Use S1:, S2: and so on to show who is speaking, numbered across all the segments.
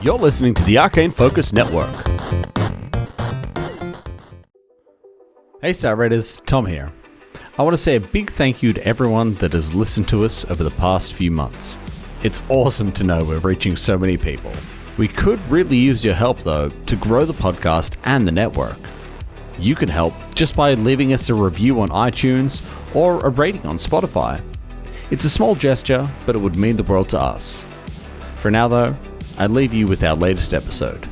S1: You're listening to the Arcane Focus Network. Hey Star Raiders, Tom here. I want to say a big thank you to everyone that has listened to us over the past few months. It's awesome to know we're reaching so many people. We could really use your help though to grow the podcast and the network. You can help just by leaving us a review on iTunes or a rating on Spotify. It's a small gesture, but it would mean the world to us. For now though, I leave you with our latest episode.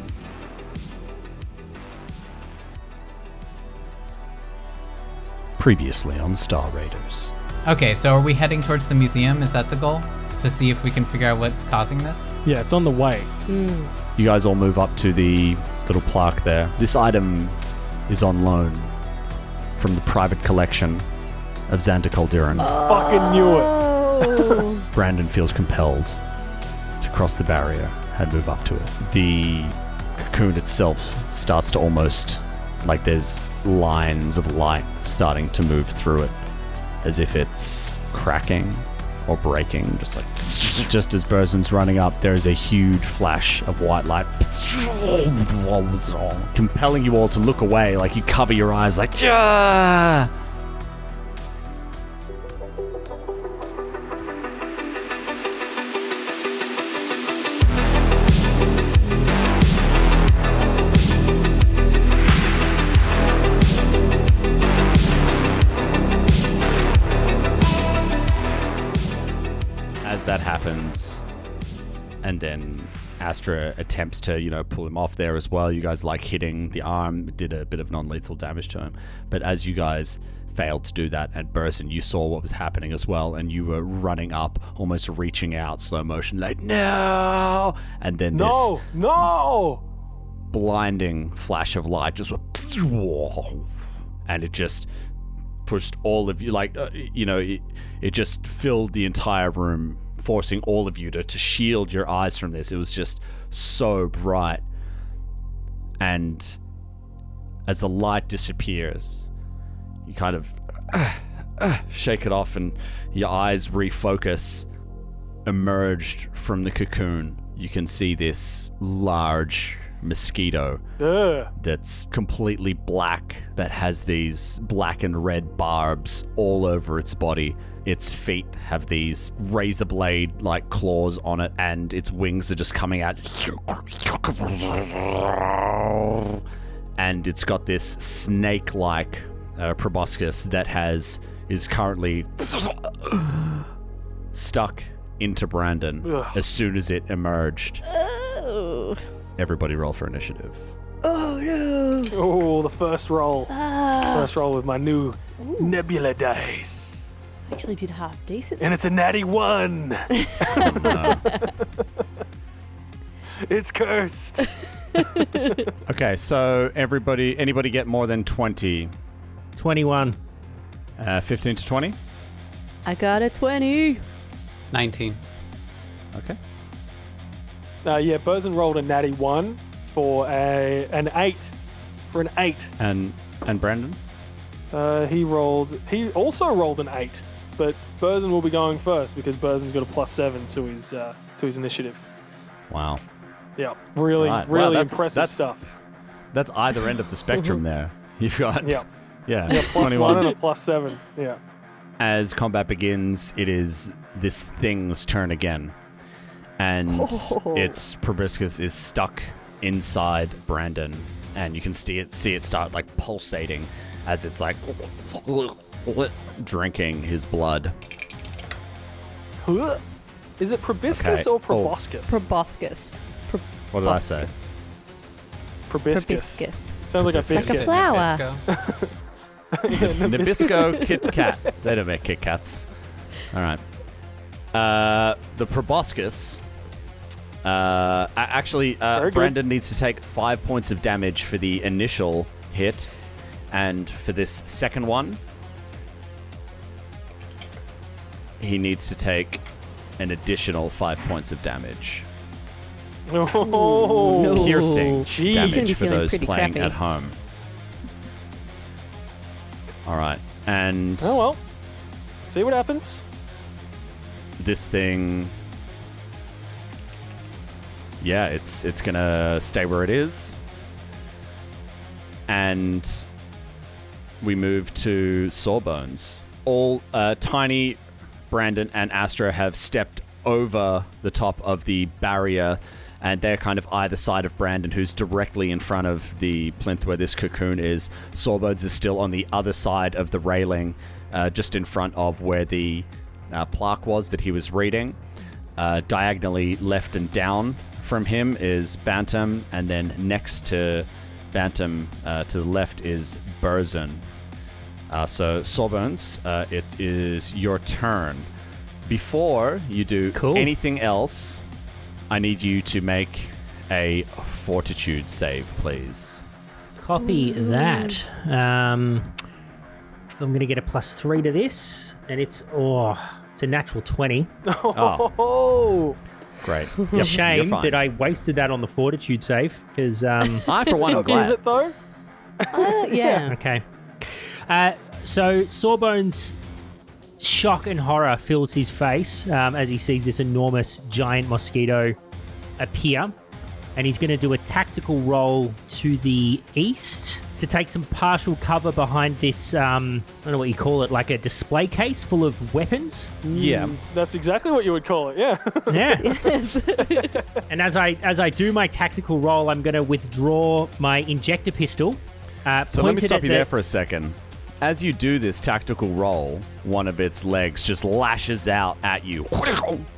S1: Previously on Star Raiders.
S2: Okay, so are we heading towards the museum? Is that the goal? To see if we can figure out what's causing this?
S3: Yeah, it's on the way.
S1: You guys all move up to the little plaque there. This item is on loan from the private collection of Xander Calderon.
S3: Fucking knew it.
S1: Brandon feels compelled to cross the barrier and move up to it. The cocoon itself starts to almost, like there's lines of light starting to move through it, as if it's cracking or breaking, just as Burzen's running up, there is a huge flash of white light compelling you all to look away, like you cover your eyes like "Jah!" That happens, and then Astra attempts to, pull him off there as well. You guys hitting the arm, did a bit of non-lethal damage to him. But as you guys failed to do that, and Burson, you saw what was happening as well, and you were running up, almost reaching out, slow motion, like, no! And then this blinding flash of light just went, and it just pushed all of you, it just filled the entire room, forcing all of you to shield your eyes from this. It was just so bright. And as the light disappears, you kind of shake it off and your eyes refocus. Emerged from the cocoon, you can see this large mosquito that's completely black, that has these black and red barbs all over its body. Its feet have these razor blade like claws on it, and its wings are just coming out. And it's got this snake-like proboscis that is currently stuck into Brandon as soon as it emerged. Everybody roll for initiative.
S4: Oh no!
S3: Oh, the first roll. First roll with my new Nebula dice.
S4: Actually did half decent.
S3: And it's a natty 1.
S1: No.
S3: It's cursed.
S1: Okay, so anybody get more than 20?
S5: 21.
S1: 15 to 20?
S4: I got a 20.
S2: 19.
S1: Okay.
S3: Yeah, Burzen rolled a natty 1 for an 8. For an 8.
S1: And Brandon?
S3: He also rolled an 8, but Burzen will be going first because Burzen's got a +7 to his initiative.
S1: Wow.
S3: Yeah, really impressive stuff.
S1: That's either end of the spectrum there. You've got
S3: +1 and a +7. Yeah.
S1: As combat begins, it is this thing's turn again, and its proboscis is stuck inside Brandon, and you can see it start pulsating as it's drinking his blood.
S3: Is it proboscis or proboscis?
S4: Proboscis.
S1: What did I say?
S3: Proboscis. Sounds like a biscuit.
S4: Like a flower.
S1: Nabisco Kit Kat. They don't make Kit Kats. All right. The proboscis. Brandon needs to take 5 points of damage for the initial hit, and for this second one, he needs to take an additional 5 points of damage.
S3: Oh,
S4: no.
S1: Piercing damage for those
S4: pretty
S1: playing
S4: crappy.
S1: at home. All right, and
S3: oh well. See what happens.
S1: This thing, yeah, it's gonna stay where it is. And we move to Sawbones. All Tiny, Brandon, and Astra have stepped over the top of the barrier, and they're kind of either side of Brandon, who's directly in front of the plinth where this cocoon is. Sawbones is still on the other side of the railing, just in front of where the plaque was that he was reading. Diagonally left and down from him is Bantam, and then next to Bantam to the left is Burzin. So Sawbones, it is your turn. Before you do anything else, I need you to make a fortitude save, please.
S5: Copy that. I'm going to get a +3 to this, and it's a natural 20.
S3: Oh,
S1: great.
S5: It's a shame that I wasted that on the fortitude save, because...
S1: I, for one, am glad.
S3: is it though?
S4: Yeah.
S5: Okay. So Sawbones' shock and horror fills his face as he sees this enormous giant mosquito appear, and he's going to do a tactical roll to the east to take some partial cover behind this, I don't know what you call it, like a display case full of weapons.
S1: Yeah.
S3: That's exactly what you would call it, yeah.
S5: Yeah. And as I do my tactical roll, I'm going to withdraw my injector pistol.
S1: So let me stop you there for a second. As you do this tactical roll, one of its legs just lashes out at you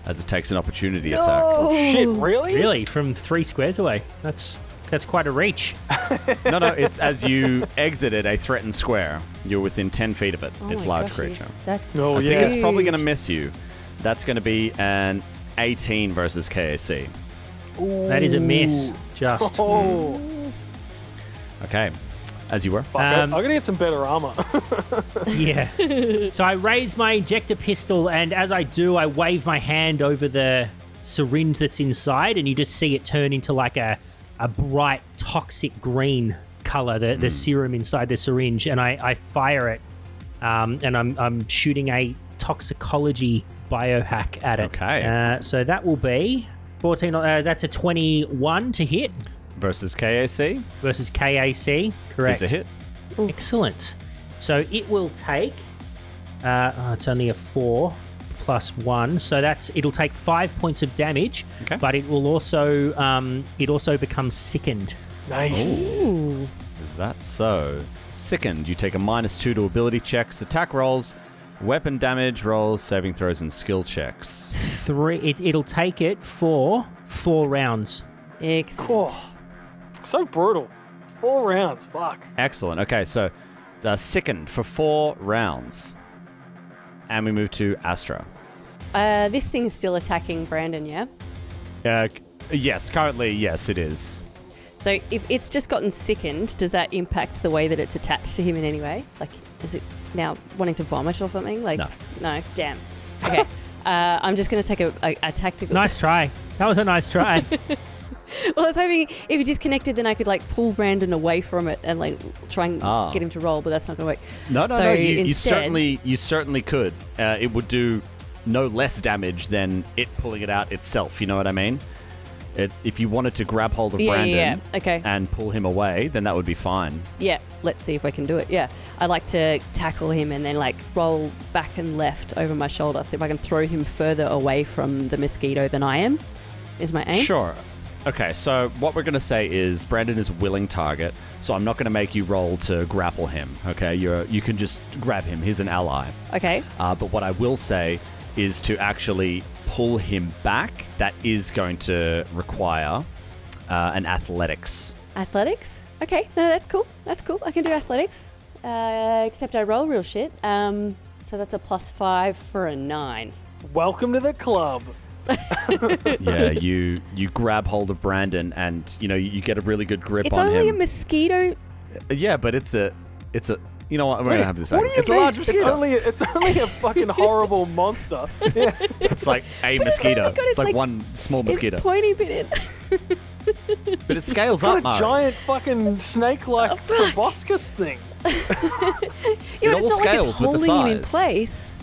S1: as it takes an opportunity attack.
S3: Oh, shit, really?
S5: Really? From 3 squares away? That's quite a reach.
S1: No, it's as you exited a threatened square. You're within 10 feet of it. It's a large creature.
S4: That's
S3: Oh,
S1: I
S3: yeah.
S1: think it's probably going to miss you. That's going to be an 18 versus KAC.
S5: That is a miss. Just.
S3: Oh,
S1: Okay. As you were.
S3: fuck it. I'm going to get some better armor.
S5: Yeah. So I raise my injector pistol, and as I do, I wave my hand over the syringe that's inside, and you just see it turn into like a bright, toxic green color, the serum inside the syringe, and I fire it, and I'm shooting a toxicology biohack at it.
S1: Okay.
S5: So that will be 14. That's a 21 to hit
S1: Versus KAC.
S5: versus KAC. Correct.
S1: Is a hit.
S5: Excellent. So it will take. It's only a 4 plus 1, so it'll take 5 points of damage.
S1: Okay.
S5: But it will also becomes sickened.
S3: Nice.
S4: Ooh.
S1: Is that so? Sickened. You take a -2 to ability checks, attack rolls, weapon damage rolls, saving throws, and skill checks.
S5: 3. It'll take it for 4 rounds.
S4: Excellent.
S3: Oh, so brutal. 4 rounds, fuck.
S1: Excellent. Okay, so it's sickened for 4 rounds. And we move to Astra.
S4: This thing is still attacking Brandon, yeah?
S1: Yes, currently, yes, it is.
S4: So if it's just gotten sickened, does that impact the way that it's attached to him in any way? Like, is it now wanting to vomit or something? Like, no, damn. Okay. I'm just going to take a tactical...
S5: Nice try. That was a nice try.
S4: Well, I was hoping if it disconnected, then I could like pull Brandon away from it and like try and get him to roll, but that's not going to work.
S1: No.
S4: So
S1: You
S4: instead-
S1: certainly could. It would do no less damage than it pulling it out itself. You know what I mean? If you wanted to grab hold of Brandon
S4: Okay.
S1: and pull him away, then that would be fine.
S4: Yeah, let's see if I can do it. Yeah, I like to tackle him and then like roll back and left over my shoulder, see if I can throw him further away from the mosquito than I am. Is my aim?
S1: Sure. Okay, so what we're going to say is Brandon is a willing target, so I'm not going to make you roll to grapple him, okay? You can just grab him. He's an ally.
S4: Okay.
S1: But what I will say is to actually pull him back. That is going to require an athletics.
S4: Athletics? Okay, no, that's cool. That's cool. I can do athletics. Except I roll real shit. So that's a +5 for a 9.
S3: Welcome to the club.
S1: Yeah, you grab hold of Brandon and, you get a really good grip
S4: It's
S1: on him.
S4: only a mosquito.
S1: Yeah, but it's a you know what? We're going to have this.
S3: What do you
S1: It's a
S3: mean?
S1: large mosquito.
S3: It's only a fucking horrible monster. Yeah.
S1: It's like a mosquito.
S4: only got
S1: It's
S4: its,
S1: like
S4: like-
S1: one small mosquito.
S4: It's pointy bit.
S1: But it scales
S3: Got
S1: up,
S3: a
S1: Mari.
S3: giant fucking snake-like proboscis thing.
S4: Yeah,
S1: It
S4: but
S1: all
S4: it's not like
S1: scales
S4: it's
S1: with the
S4: holding him in
S1: size.
S4: place.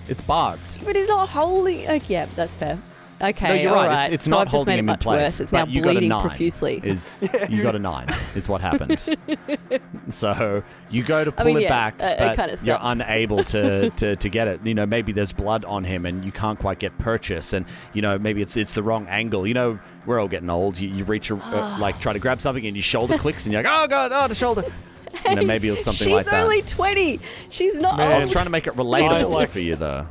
S1: It's barbed.
S4: But he's not holding. Oh, yeah, that's fair. Okay,
S1: No, you're
S4: all
S1: right. It's
S4: So
S1: not
S4: I've just
S1: holding
S4: made it
S1: him in
S4: much
S1: place.
S4: worse. It's
S1: but
S4: now
S1: you got a
S4: bleeding
S1: 9.
S4: profusely.
S1: You got a 9 is what happened. So you go to pull
S4: mean,
S1: it
S4: yeah,
S1: back,
S4: it
S1: but
S4: kinda
S1: you're
S4: sucks.
S1: unable to get it. Maybe there's blood on him and you can't quite get purchase, and maybe it's the wrong angle. We're all getting old. You reach try to grab something and your shoulder clicks and you're like, oh god, oh the shoulder. Maybe it was something like that.
S4: She's only 20. She's not
S1: I was
S4: old.
S1: trying to make it relatable for you though.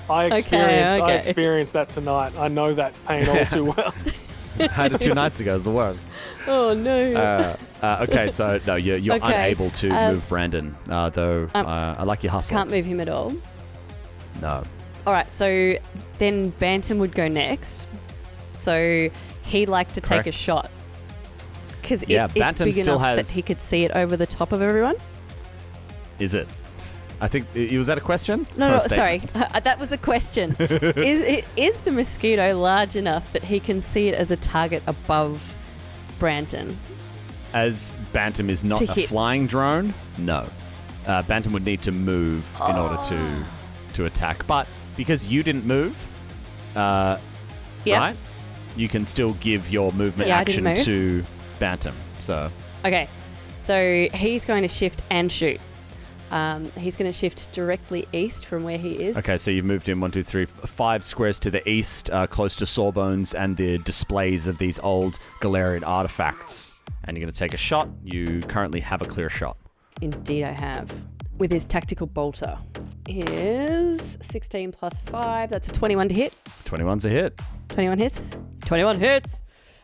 S3: I
S4: Okay.
S3: experienced that tonight. I know that pain all too well.
S1: Had it 2 nights ago. It's the worst.
S4: Oh no.
S1: Okay, so no, you're
S4: Okay,
S1: unable to move Brandon. Though I like your hustle.
S4: Can't move him at all.
S1: No.
S4: All right, so then Bantam would go next. So he'd like to take a
S1: Correct.
S4: shot. Because it's
S1: Bantam
S4: big
S1: still
S4: enough
S1: has-
S4: that he could see it over the top of everyone.
S1: Is it? I think was that a question? Or
S4: No,
S1: a
S4: sorry.
S1: statement?
S4: That was a question. Is the mosquito large enough that he can see it as a target above Brandon?
S1: As Bantam is not
S4: To
S1: a
S4: hit.
S1: flying drone, no. Bantam would need to move in order to attack. But because you didn't move,
S4: Yep.
S1: right? You can still give your movement
S4: Yeah, I didn't
S1: action
S4: move.
S1: to Bantam. So
S4: Okay, so he's going to shift and shoot. He's going to shift directly east from where he is.
S1: okay, so you've moved in 1, 2, 3, 5 squares to the east, close to Sawbones and the displays of these old Galarian artifacts. And you're going to take a shot. You currently have a clear shot.
S4: Indeed, I have. With his tactical bolter. Is 16 plus 5. That's a 21 to hit.
S1: 21's a hit.
S4: 21 hits. 21 hits.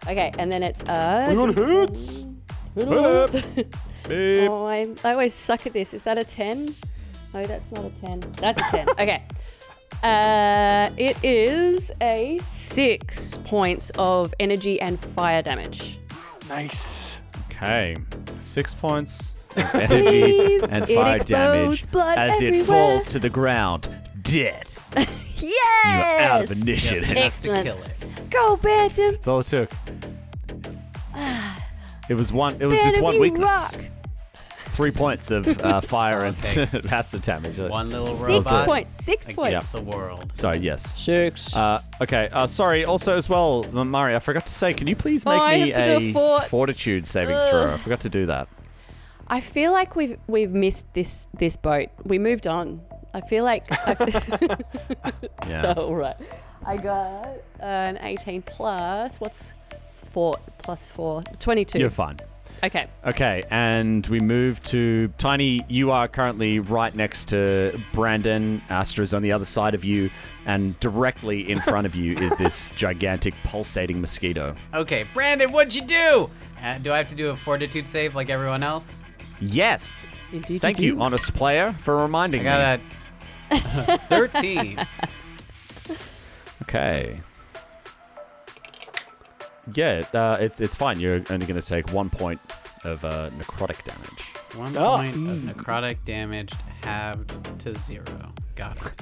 S4: Okay, and then it's
S3: 21 hits.
S1: Beep.
S4: Oh, I always suck at this. Is that a 10? No, that's not a 10. That's a 10. Okay. It is a 6 points of energy and fire damage.
S3: Nice.
S1: Okay, 6 points of energy
S4: Please,
S1: and
S4: it
S1: fire
S4: explodes,
S1: damage
S4: blood
S1: as it
S4: everywhere.
S1: falls to the ground, dead.
S4: Yes!
S1: You're out of
S2: Just
S1: initiative.
S2: enough
S4: Excellent.
S2: to kill it.
S4: Go, Bantam!
S1: That's all it took. It was one. It was its
S4: Bantam,
S1: one
S4: you
S1: weakness.
S4: rock.
S1: 3 points of fire and
S2: That's all it takes.
S1: passive damage.
S2: One little
S4: 6
S2: robot
S4: points. 6 points.
S2: against the world.
S1: Sorry. Yes.
S4: 6.
S1: Okay. Sorry. Also, as well, Mari, I forgot to say. Can you please make
S4: I
S1: me
S4: have to do a fort.
S1: fortitude saving throw? I forgot to do that.
S4: I feel like we've missed this boat. We moved on. I feel like.
S1: Yeah.
S4: All right. I got an 18 plus. What's fort plus 4? 22.
S1: You're fine.
S4: Okay.
S1: Okay, and we move to Tiny. You are currently right next to Brandon. Astra's on the other side of you, and directly in front of you is this gigantic pulsating mosquito.
S2: Okay, Brandon, what'd you do? Do I have to do a fortitude save like everyone else?
S1: Yes.
S4: Indeed.
S1: Thank you, honest player, for reminding
S2: I
S1: me.
S2: got a 13.
S1: Okay. Yeah, it's fine. You're only going to take 1 point of necrotic damage.
S2: 1
S3: Oh.
S2: point of necrotic damage halved to 0. Got it.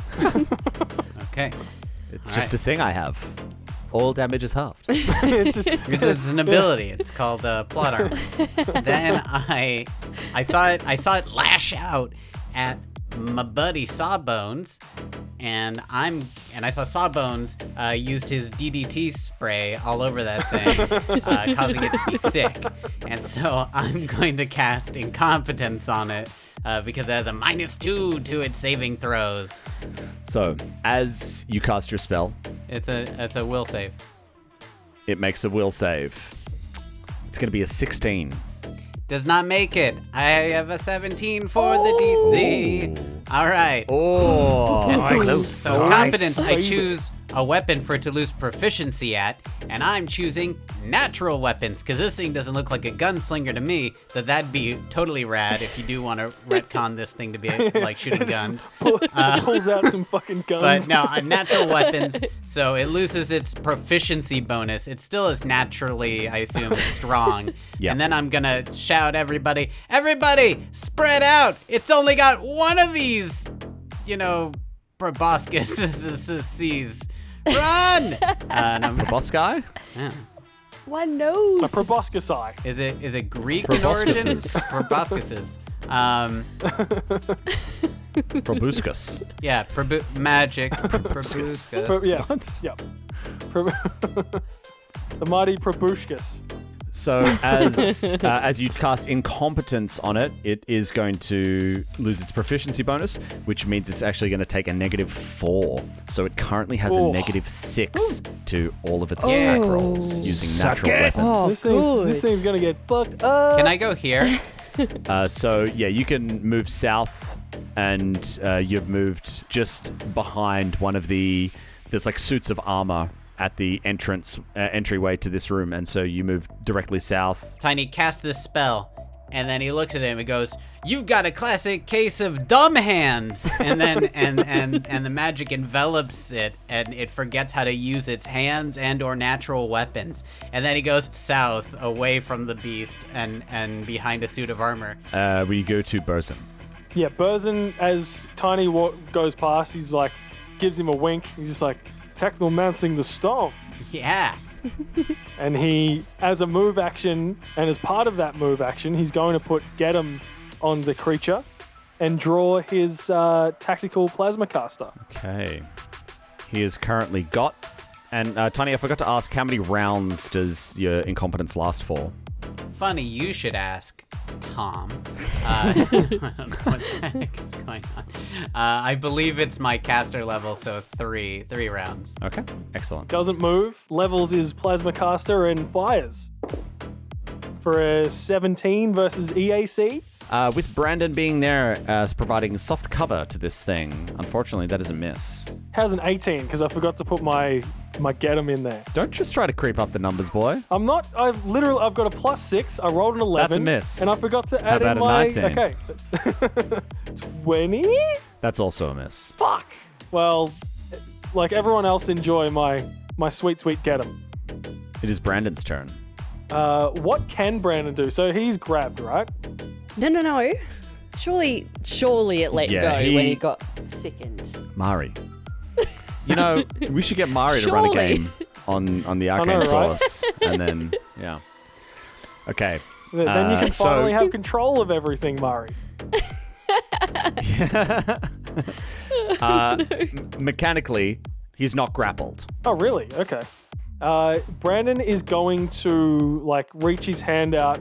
S2: Okay.
S1: It's
S2: All
S1: just
S2: right.
S1: a thing I have. All damage is halved.
S3: It's just
S2: It's an ability. It's called plot armor. Then I saw it lash out at my buddy Sawbones, and I saw Sawbones used his DDT spray all over that thing, causing it to be sick. And so I'm going to cast Incompetence on it because it has a -2 to its saving throws.
S1: So, as you cast your spell,
S2: It's a will save.
S1: it makes a will save. It's going to be a 16.
S2: Does not make it. I have a 17 for the DC. All right.
S1: Oh,
S2: And so,
S1: close.
S2: so competence, I choose a weapon for it to lose proficiency at, and I'm choosing natural weapons, because this thing doesn't look like a gunslinger to me, that'd be totally rad if you do want to retcon this thing to be like shooting guns.
S3: pulls out some fucking guns.
S2: But no, natural weapons, so it loses its proficiency bonus. It still is naturally, I assume, strong.
S1: Yep.
S2: And then I'm gonna shout everybody, spread out! It's only got one of these, proboscises. Run! And I'm,
S1: Boss guy?
S2: yeah.
S4: One nose.
S3: A proboscis eye.
S2: Is it Greek in origin?
S1: Proboscises.
S2: Proboscises.
S1: Proboscis.
S2: Yeah, magic. Proboscis.
S3: Yeah. Yep. The mighty Probushkas.
S1: So as you cast incompetence on it, it is going to lose its proficiency bonus, which means it's actually going to take a -4. So it currently has a -6 to all of its attack rolls using natural weapons.
S3: This thing's gonna get fucked up.
S2: Can I go here?
S1: So yeah, you can move south, and you've moved just behind one of the. There's like suits of armor at the entryway to this room, and so you move directly south.
S2: Tiny casts this spell, and then he looks at him and goes, "You've got a classic case of dumb hands." And then and the magic envelops it, and it forgets how to use its hands and/or natural weapons. And then he goes south, away from the beast, and behind a suit of armor.
S1: We go to Burzin.
S3: Yeah, Burzin, as Tiny goes past, he's like, gives him a wink. He's just like, technomancing the stone.
S2: Yeah.
S3: And he, as a move action, and as part of that move action, he's going to put get him on the creature and draw his tactical plasma caster.
S1: Okay. He is currently got. And Tiny, I forgot to ask, how many rounds does your incompetence last for?
S2: Funny you should ask, Tom. I don't know what the heck is going on. I believe it's my caster level, so three rounds.
S1: Okay, excellent.
S3: Doesn't move, levels his plasma caster and fires. For a 17 versus EAC.
S1: With Brandon being there as providing soft cover to this thing, unfortunately that is a miss.
S3: Has an 18 because I forgot to put my get him in there.
S1: Don't just try to creep up the numbers, boy.
S3: I'm not. I've got a +6. I rolled an 11.
S1: That's a miss.
S3: And I forgot to add
S1: How
S3: in
S1: about
S3: my.
S1: a 19?
S3: Okay. 20?
S1: That's also a miss.
S3: Fuck. Well, like everyone else, enjoy my sweet get him.
S1: It is Brandon's turn.
S3: What can Brandon do? So he's grabbed, right?
S4: No. Surely it let
S1: Yeah,
S4: go when
S1: he-
S4: he got sickened.
S1: Mari. You know, we should get Mari to run a
S4: Surely.
S1: game on the Arcane
S3: know, right?
S1: Source. And then, yeah. Okay.
S3: Then you can
S1: so-
S3: finally have control of everything, Mari.
S1: Mechanically, he's not grappled.
S3: Oh, really? Okay. Brandon is going to like reach his hand out,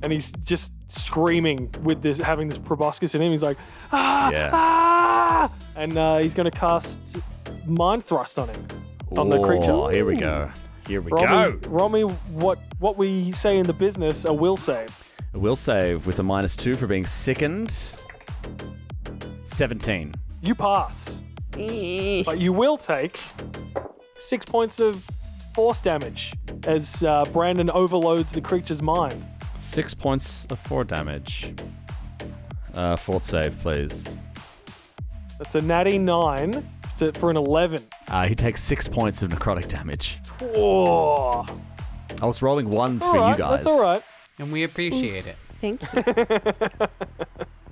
S3: and he's just screaming with this, having this proboscis in him. He's like, ah, and he's going to cast Mind Thrust on him, on the creature.
S1: Oh, here we go. Here we
S3: Roll
S1: go.
S3: me what we say in the business, a will save.
S1: A will save with a -2 for being sickened. 17.
S3: You pass,
S4: Eh.
S3: but you will take 6 points of force damage as Brandon overloads the creature's mind.
S1: 6 points of 4 damage. Fort save, please.
S3: That's a natty 9. It's for an 11.
S1: He takes 6 points of necrotic damage.
S3: Whoa.
S1: I was rolling ones
S3: All
S1: for
S3: right,
S1: you guys.
S3: that's all right.
S2: And we appreciate it.
S4: Thank you.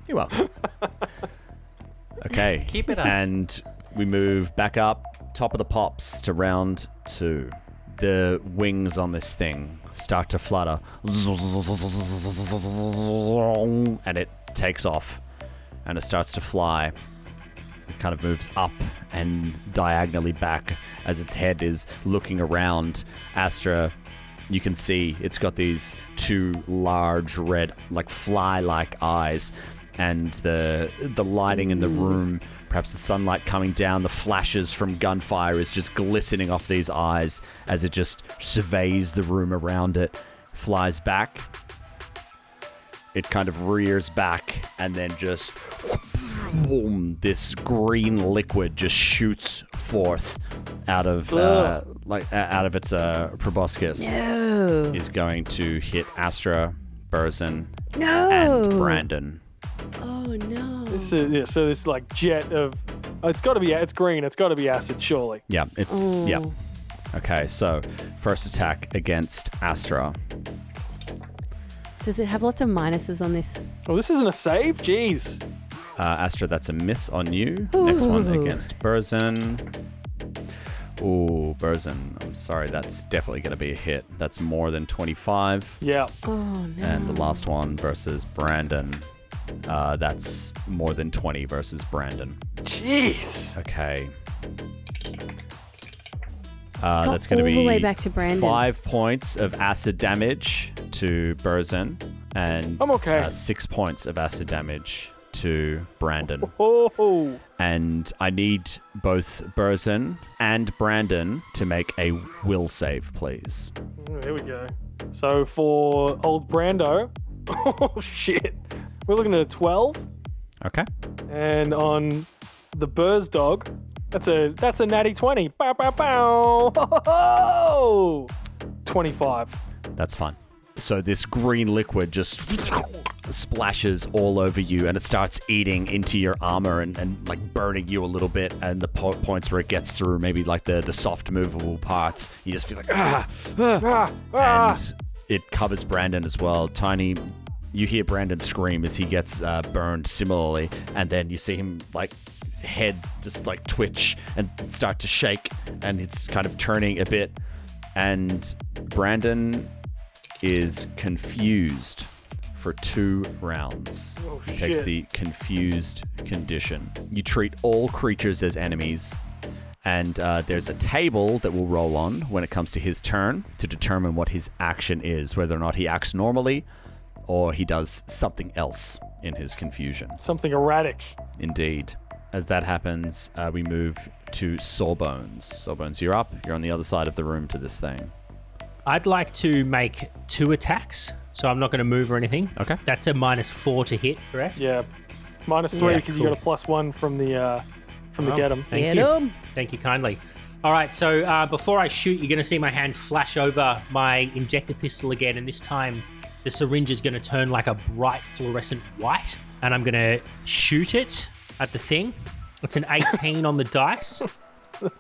S1: You're welcome. Okay.
S2: Keep it up.
S1: And we move back up, top of the pops, to round 2. The wings on this thing start to flutter. And it takes off. And it starts to fly. It kind of moves up and diagonally back as its head is looking around. Astra, you can see it's got these 2 large red, like fly-like eyes. And the lighting in the room, perhaps the sunlight coming down, the flashes from gunfire is just glistening off these eyes as it just surveys the room around it, flies back. It kind of rears back and then just boom, this green liquid just shoots forth out of its proboscis.
S4: No.
S1: Is going to hit Astra, Burzin,
S4: No.
S1: and Brandon.
S4: Oh no.
S3: So this like jet of, it's got to be, it's green. It's got to be acid, surely.
S1: Yeah, it's
S4: Oh.
S1: yeah. Okay, so first attack against Astra.
S4: Does it have lots of minuses on this?
S3: Oh, this isn't a save. Jeez.
S1: Astra, that's a miss on you. Next one
S4: Ooh.
S1: against Burzin. Ooh, Burzin. I'm sorry, that's definitely going to be a hit. That's more than 25.
S3: Yeah.
S4: Oh no.
S1: And the last one versus Brandon. That's more than 20 versus Brandon.
S3: Jeez.
S1: Okay. That's going to
S4: all
S1: be
S4: the way back to Brandon.
S1: 5 points of acid damage to Burzin and
S3: I'm okay.
S1: 6 points of acid damage to Brandon.
S3: Oh.
S1: And I need both Burzin and Brandon to make a will save, please.
S3: There we go. So for old Brando, oh shit, we're looking at a 12.
S1: Okay.
S3: And on the Burz dog, that's a natty 20. Bow, bow, bow. Ho-ho-ho! 25.
S1: That's fine. So this green liquid just splashes all over you, and it starts eating into your armor and like burning you a little bit. And the points where it gets through, maybe like the soft movable parts, you just feel like and it covers Brandon as well. Tiny, you hear Brandon scream as he gets burned similarly, and then you see him like head just like twitch and start to shake, and it's kind of turning a bit, and Brandon is confused for 2 rounds.
S3: Oh,
S1: He takes
S3: shit.
S1: the confused condition. You treat all creatures as enemies, and there's a table that will roll on when it comes to his turn to determine what his action is, whether or not he acts normally or he does something else in his confusion.
S3: Something erratic.
S1: Indeed. As that happens, we move to Sawbones. Sawbones, you're up. You're on the other side of the room to this thing.
S5: I'd like to make 2 attacks, so I'm not going to move or anything.
S1: Okay.
S5: That's a -4 to hit, correct?
S3: Yeah. -3
S5: Yeah,
S3: because
S5: cool.
S3: you got a +1 from the get 'em.
S5: Thank
S4: Get
S5: you.
S4: 'em.
S5: Thank you kindly. All right, so before I shoot, you're going to see my hand flash over my injector pistol again, and this time the syringe is going to turn like a bright fluorescent white, and I'm going to shoot it at the thing. It's an 18 on the dice.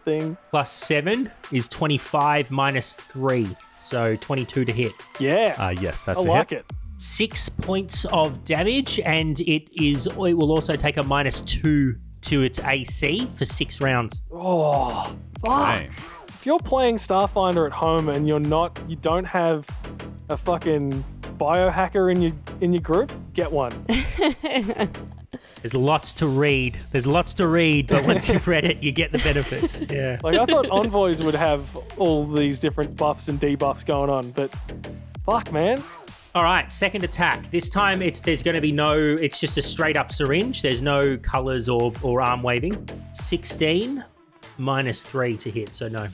S3: Thing.
S5: +7 is 25 -3, so 22 to hit.
S3: Yeah.
S1: Yes,
S3: I
S1: that's a
S3: like
S1: hit.
S3: it.
S5: 6 points of damage, and it will also take a -2 to its AC for 6 rounds.
S3: Oh, fuck.
S1: Okay.
S3: If you're playing Starfinder at home and you don't have a fucking biohacker in your group, get one.
S5: There's lots to read. But once you've read it, you get the benefits. Yeah.
S3: Like, I thought Envoys would have all these different buffs and debuffs going on, but fuck, man.
S5: All right, second attack. This time it's just a straight up syringe. There's no colors or arm waving. 16 -3 to hit, so no.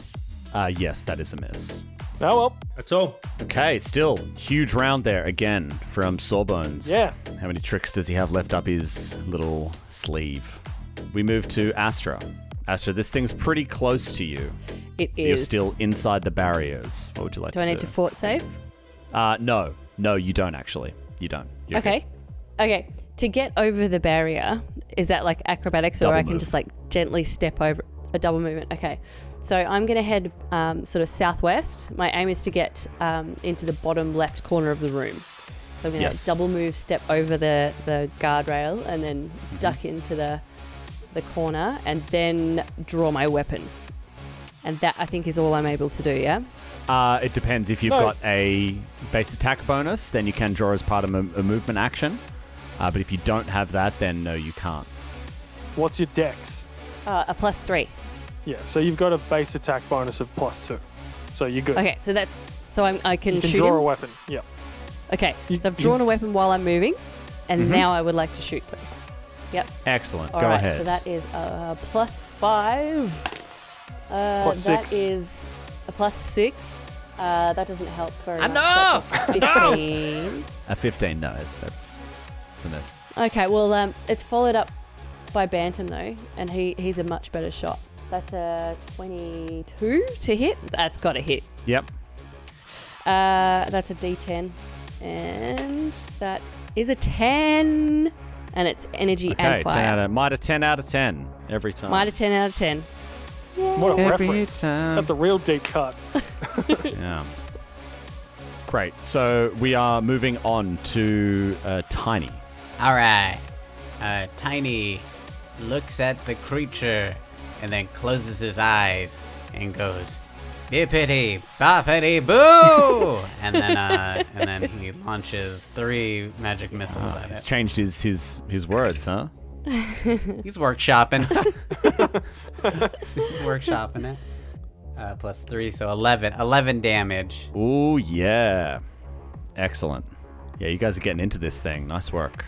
S1: Yes, that is a miss.
S3: Oh, well.
S5: That's all.
S1: Okay, still huge round there again from Sawbones.
S3: Yeah.
S1: How many tricks does he have left up his little sleeve? We move to Astra. Astra, this thing's pretty close to you.
S4: It
S1: You're
S4: is.
S1: still inside the barriers. What would you like
S4: Do
S1: to
S4: I
S1: do?
S4: need to fort save?
S1: No, you don't actually. You don't. You're
S4: Okay. Okay. To get over the barrier, is that like acrobatics,
S1: Double
S4: or I can
S1: move.
S4: just like gently step over a double movement? Okay. So I'm going to head sort of southwest. My aim is to get into the bottom left corner of the room. So I'm going to
S1: Yes.
S4: double move, step over the guardrail, and then duck into the corner, and then draw my weapon. And that, I think, is all I'm able to do, yeah?
S1: It depends. If you've got a base attack bonus, then you can draw as part of a movement action. But if you don't have that, then no, you can't.
S3: What's your dex?
S4: A +3.
S3: Yeah, so you've got a base attack bonus of +2. So you're good.
S4: Okay, so I can
S3: You can
S4: shoot
S3: draw
S4: him?
S3: a weapon. Yeah.
S4: Okay,
S3: You-
S4: so I've drawn a weapon while I'm moving, and
S1: Mm-hmm.
S4: now I would like to shoot, please. Yep.
S1: Excellent.
S4: All
S1: Go
S4: right,
S1: ahead.
S4: so that is a +5.
S3: +6.
S4: That is a +6. That doesn't help very much.
S1: No!
S4: That's a 15.
S1: A 15, no. That's a miss.
S4: Okay, well, it's followed up by Bantam, though, and he's a much better shot. That's a 22 to hit. That's got to hit.
S1: Yep.
S4: That's a D10, and that is a 10, and it's energy
S1: Okay,
S4: and fire.
S1: might a 10 out of 10 every time.
S4: Might a 10 out of 10.
S3: What a
S1: Every
S3: reference.
S1: time.
S3: That's a real deep cut.
S1: Yeah. Great. So we are moving on to Tiny.
S2: All right. Tiny looks at the creature and then closes his eyes and goes, "Bippity, boppity, boo!" and then he launches 3 magic missiles at
S1: He's
S2: it.
S1: changed his words, huh?
S2: He's workshopping. He's workshopping it. Plus 3, so 11. 11 damage.
S1: Ooh, yeah. Excellent. Yeah, you guys are getting into this thing. Nice work.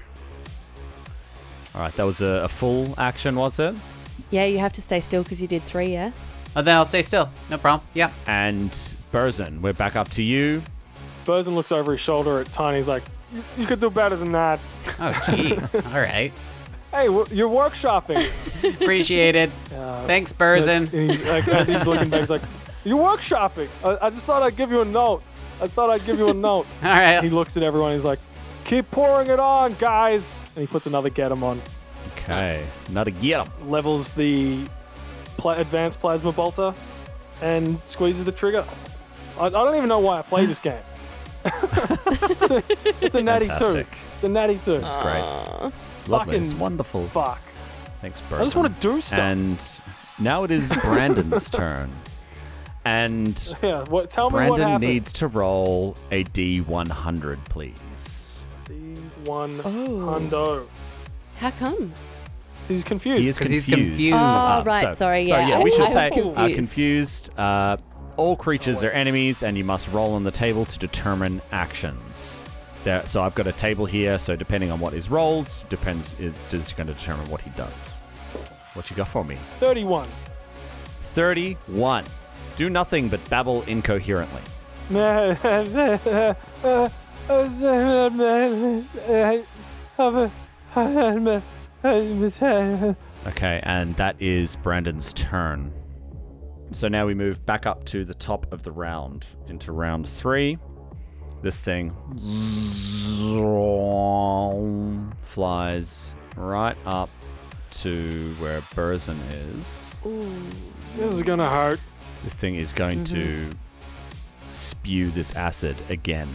S1: All right, that was a full action, was it?
S4: Yeah, you have to stay still because you did 3, yeah?
S2: Oh, then I'll stay still. No problem. Yeah.
S1: And Burzin, we're back up to you.
S3: Burzin looks over his shoulder at Tiny. He's like, you could do better than that.
S2: Oh, jeez. All right.
S3: Hey, you're workshopping.
S2: Appreciated. Thanks, Burzin.
S3: Like, as he's looking back, he's like, you're workshopping. I just thought I'd give you a note.
S2: All right.
S3: He looks at everyone. He's like, keep pouring it on, guys. And he puts another get 'em on.
S1: Okay,
S4: Nice.
S1: not a get 'em.
S3: Levels the advanced plasma bolter and squeezes the trigger. I don't even know why I play this game. it's a natty 2.
S1: Fantastic.
S3: It's a natty 2.
S1: It's great. It's lovely. It's
S3: Fucking
S1: wonderful.
S3: Fuck.
S1: Thanks, Burzin.
S3: I just want to do stuff.
S1: And now it is Brandon's turn. And
S3: Yeah, tell me what
S1: Brandon
S3: happened.
S1: needs to roll a D100, please.
S3: D1
S4: Oh.
S3: hundo.
S4: How come?
S3: He's confused.
S1: He is
S2: 'Cause he's
S1: confused.
S2: confused.
S4: Oh, right, sorry,
S1: So
S4: yeah,
S1: yeah, we
S4: I
S1: should
S4: was
S1: say
S4: confused.
S1: confused. All creatures are enemies, and you must roll on the table to determine actions. So I've got a table here, so depending on what is rolled, it is going to determine what he does. What you got for me?
S3: 31.
S1: 31. Do nothing but babble incoherently. Okay, and that is Brandon's turn. So now we move back up to the top of the round, into round 3. This thing flies right up to where Burzin is.
S3: This is gonna hurt.
S1: This thing is going to spew this acid again,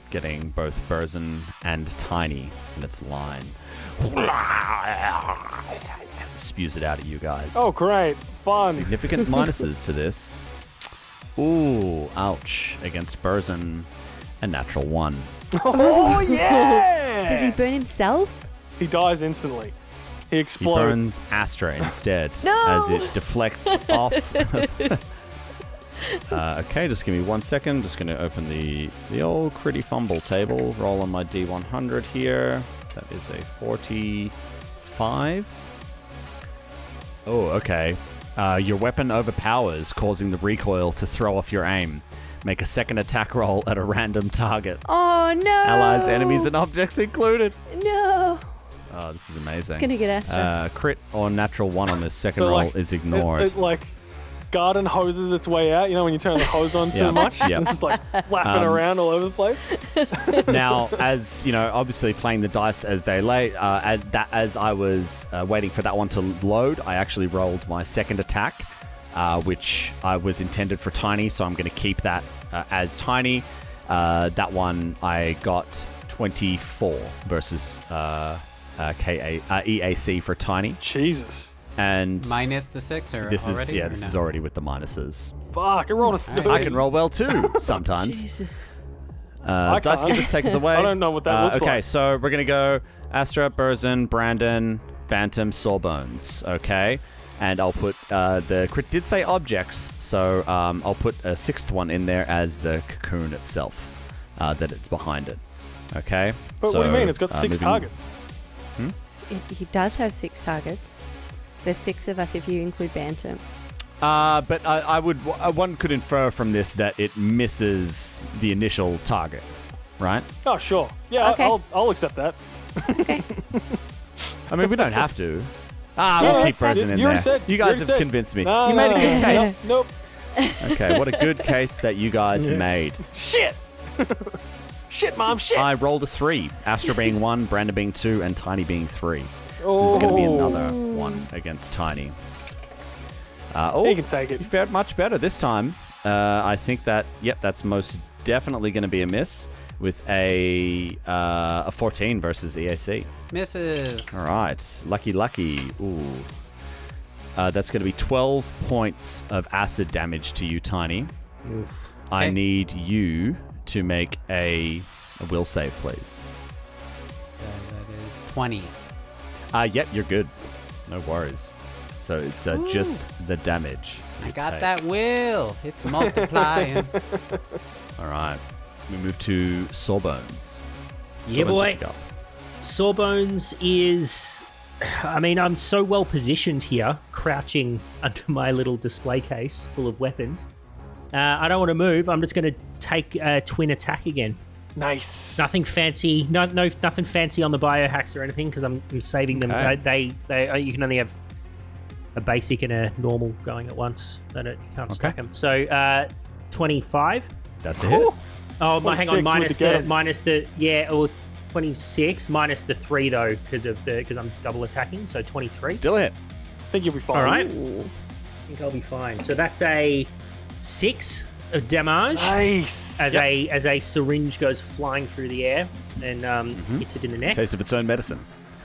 S1: getting both Burzin and Tiny in its line. Spews it out at you guys.
S3: Oh, great. Fun.
S1: Significant minuses to this. Ooh, ouch. Against Burzin, a natural 1.
S3: Oh, yeah!
S4: Does he burn himself?
S3: He dies instantly. He
S1: He
S3: explodes.
S1: burns Astra instead
S4: No!
S1: as it deflects off. Okay, just give me 1 second. Just going to open the old Critty Fumble table. Roll on my D100 here. That is a 45. Oh, okay. Your weapon overpowers, causing the recoil to throw off your aim. Make a second attack roll at a random target.
S4: Oh, no.
S1: Allies, enemies, and objects included.
S4: No.
S1: Oh, this is amazing.
S4: It's going to get Astra.
S1: Crit or natural 1 on this second
S3: So,
S1: roll
S3: like,
S1: is ignored.
S3: It like garden hoses its way out. You know when you turn the hose on too
S1: Yeah.
S3: much?
S1: Yeah.
S3: It's just like flapping around all over the place.
S1: Now, as you know, obviously playing the dice as they lay, as I was waiting for that one to load, I actually rolled my second attack, which I was intended for Tiny, so I'm going to keep that as Tiny. That one I got 24 versus EAC for Tiny,
S3: Jesus.
S1: and
S2: Minus the 6 or
S1: this
S2: already?
S1: is this is already with the minuses.
S3: Fuck, I rolled a 30.
S1: I can roll well too sometimes.
S4: Jesus.
S3: I
S1: Dice
S3: can't.
S1: Givers, take it away.
S3: I don't know what that looks
S1: okay,
S3: like.
S1: so we're going to go Astra, Burzin, Brandon, Bantam, Sawbones. Okay. And I'll put, the crit did say objects, so I'll put a 6th one in there as the cocoon itself, that it's behind it. Okay?
S3: But
S1: so,
S3: what do you mean? It's got 6
S1: moving-
S3: targets.
S4: He does have 6 targets. There's 6 of us if you include Bantam.
S1: But one could infer from this that it misses the initial target, right?
S3: Oh, sure. Yeah,
S4: Okay.
S3: I'll accept that.
S4: Okay.
S1: I mean, we don't have to.
S4: No,
S1: We'll keep
S4: that's-
S1: Burzin in
S3: you already
S1: there.
S3: said-
S1: You
S3: you
S1: guys
S3: already
S1: have
S3: said.
S1: convinced me.
S3: No,
S1: You made a
S3: no,
S1: good
S3: no,
S1: case.
S3: Nope.
S1: Okay, what a good case that you guys made.
S3: Shit. Shit, Mom, shit.
S1: I rolled a 3. Astra being 1, Brandon being 2, and Tiny being 3. So this is going to be another one against Tiny.
S3: He can take it.
S1: You fared much better this time. I think that, yep, that's most definitely going to be a miss with a 14 versus EAC.
S2: Misses.
S1: All right. Lucky. Ooh. That's going to be 12 points of acid damage to you, Tiny. I
S2: Okay.
S1: need you to make a will save, please.
S2: That is 20.
S1: Yep, you're good. No worries. So it's just the damage.
S2: I got that will. It's multiplying.
S1: All right. We move to Sawbones.
S5: Yeah,
S1: Sawbones,
S5: boy.
S1: what you got?
S5: Sawbones is... I mean, I'm so well positioned here, crouching under my little display case full of weapons. I don't want to move. I'm just going to take a twin attack again.
S3: Nice.
S5: Nothing fancy. Nothing fancy on the biohacks or anything because I'm saving them.
S1: Okay.
S5: They you can only have a basic and a normal going at once. You can't stack them. So 25.
S1: That's a hit.
S5: Oh, hang on.
S3: 26
S5: minus the or 26 minus the 3 though because I'm double attacking. So 23.
S1: Still a hit.
S3: I think you'll be fine.
S5: All right. I think I'll be fine. So that's a 6 of damage.
S3: Nice.
S5: As a syringe goes flying through the air and hits it in the neck.
S1: Taste of its own medicine.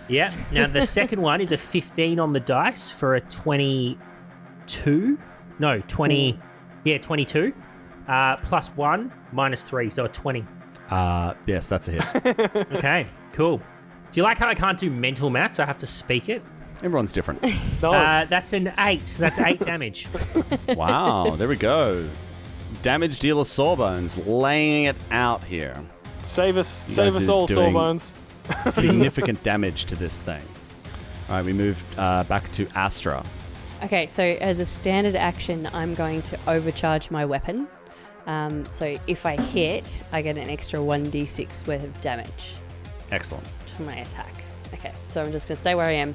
S5: Yeah. Now the second one is a 15 on the dice for a 22. No, 20. Yeah, 22. Plus 1, minus 3, so a 20.
S1: Yes, that's a hit.
S5: Okay, cool. Do you like how I can't do mental maths? I have to speak it.
S1: Everyone's different.
S3: No.
S5: That's an 8. That's 8 damage.
S1: Wow, there we go. Damage dealer Sawbones laying it out here.
S3: Save us.
S1: You
S3: Save
S1: guys
S3: us
S1: are
S3: all,
S1: doing-
S3: Sawbones.
S1: Significant damage to this thing. All right, we move back to Astra.
S4: Okay, so as a standard action, I'm going to overcharge my weapon. So if I hit, I get an extra 1d6 worth of damage
S1: Excellent.
S4: to my attack. Okay, so I'm just going to stay where I am,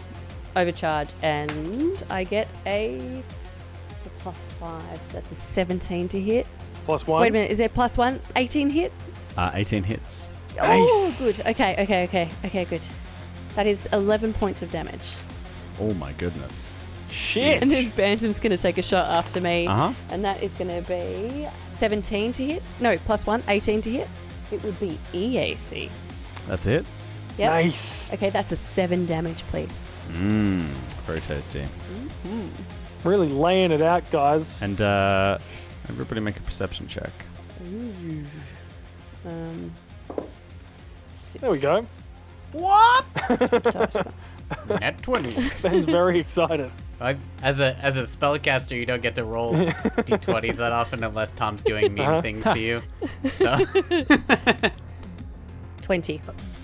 S4: overcharge, and I get it's a plus 5. That's a 17 to hit.
S3: Plus 1.
S4: Wait a minute, is there plus 1? 18 hit?
S1: 18 hits.
S4: Oh, good. Okay, good. That is 11 points of damage.
S1: Oh my goodness.
S3: Shit.
S4: And then Bantam's going to take a shot after me.
S1: Uh-huh.
S4: And that is going to be 17 to hit. No, plus 1, 18 to hit. It would be EAC.
S1: That's it?
S4: Yep.
S3: Nice.
S4: Okay, that's a 7 damage, please.
S1: Very tasty.
S3: Really laying it out, guys.
S1: And everybody make a perception check.
S3: There we go.
S2: What?
S4: Dice.
S2: Net 20.
S3: Ben's very excited.
S2: As a spellcaster, you don't get to roll d20s that often unless Tom's doing mean things to you. So
S4: 20.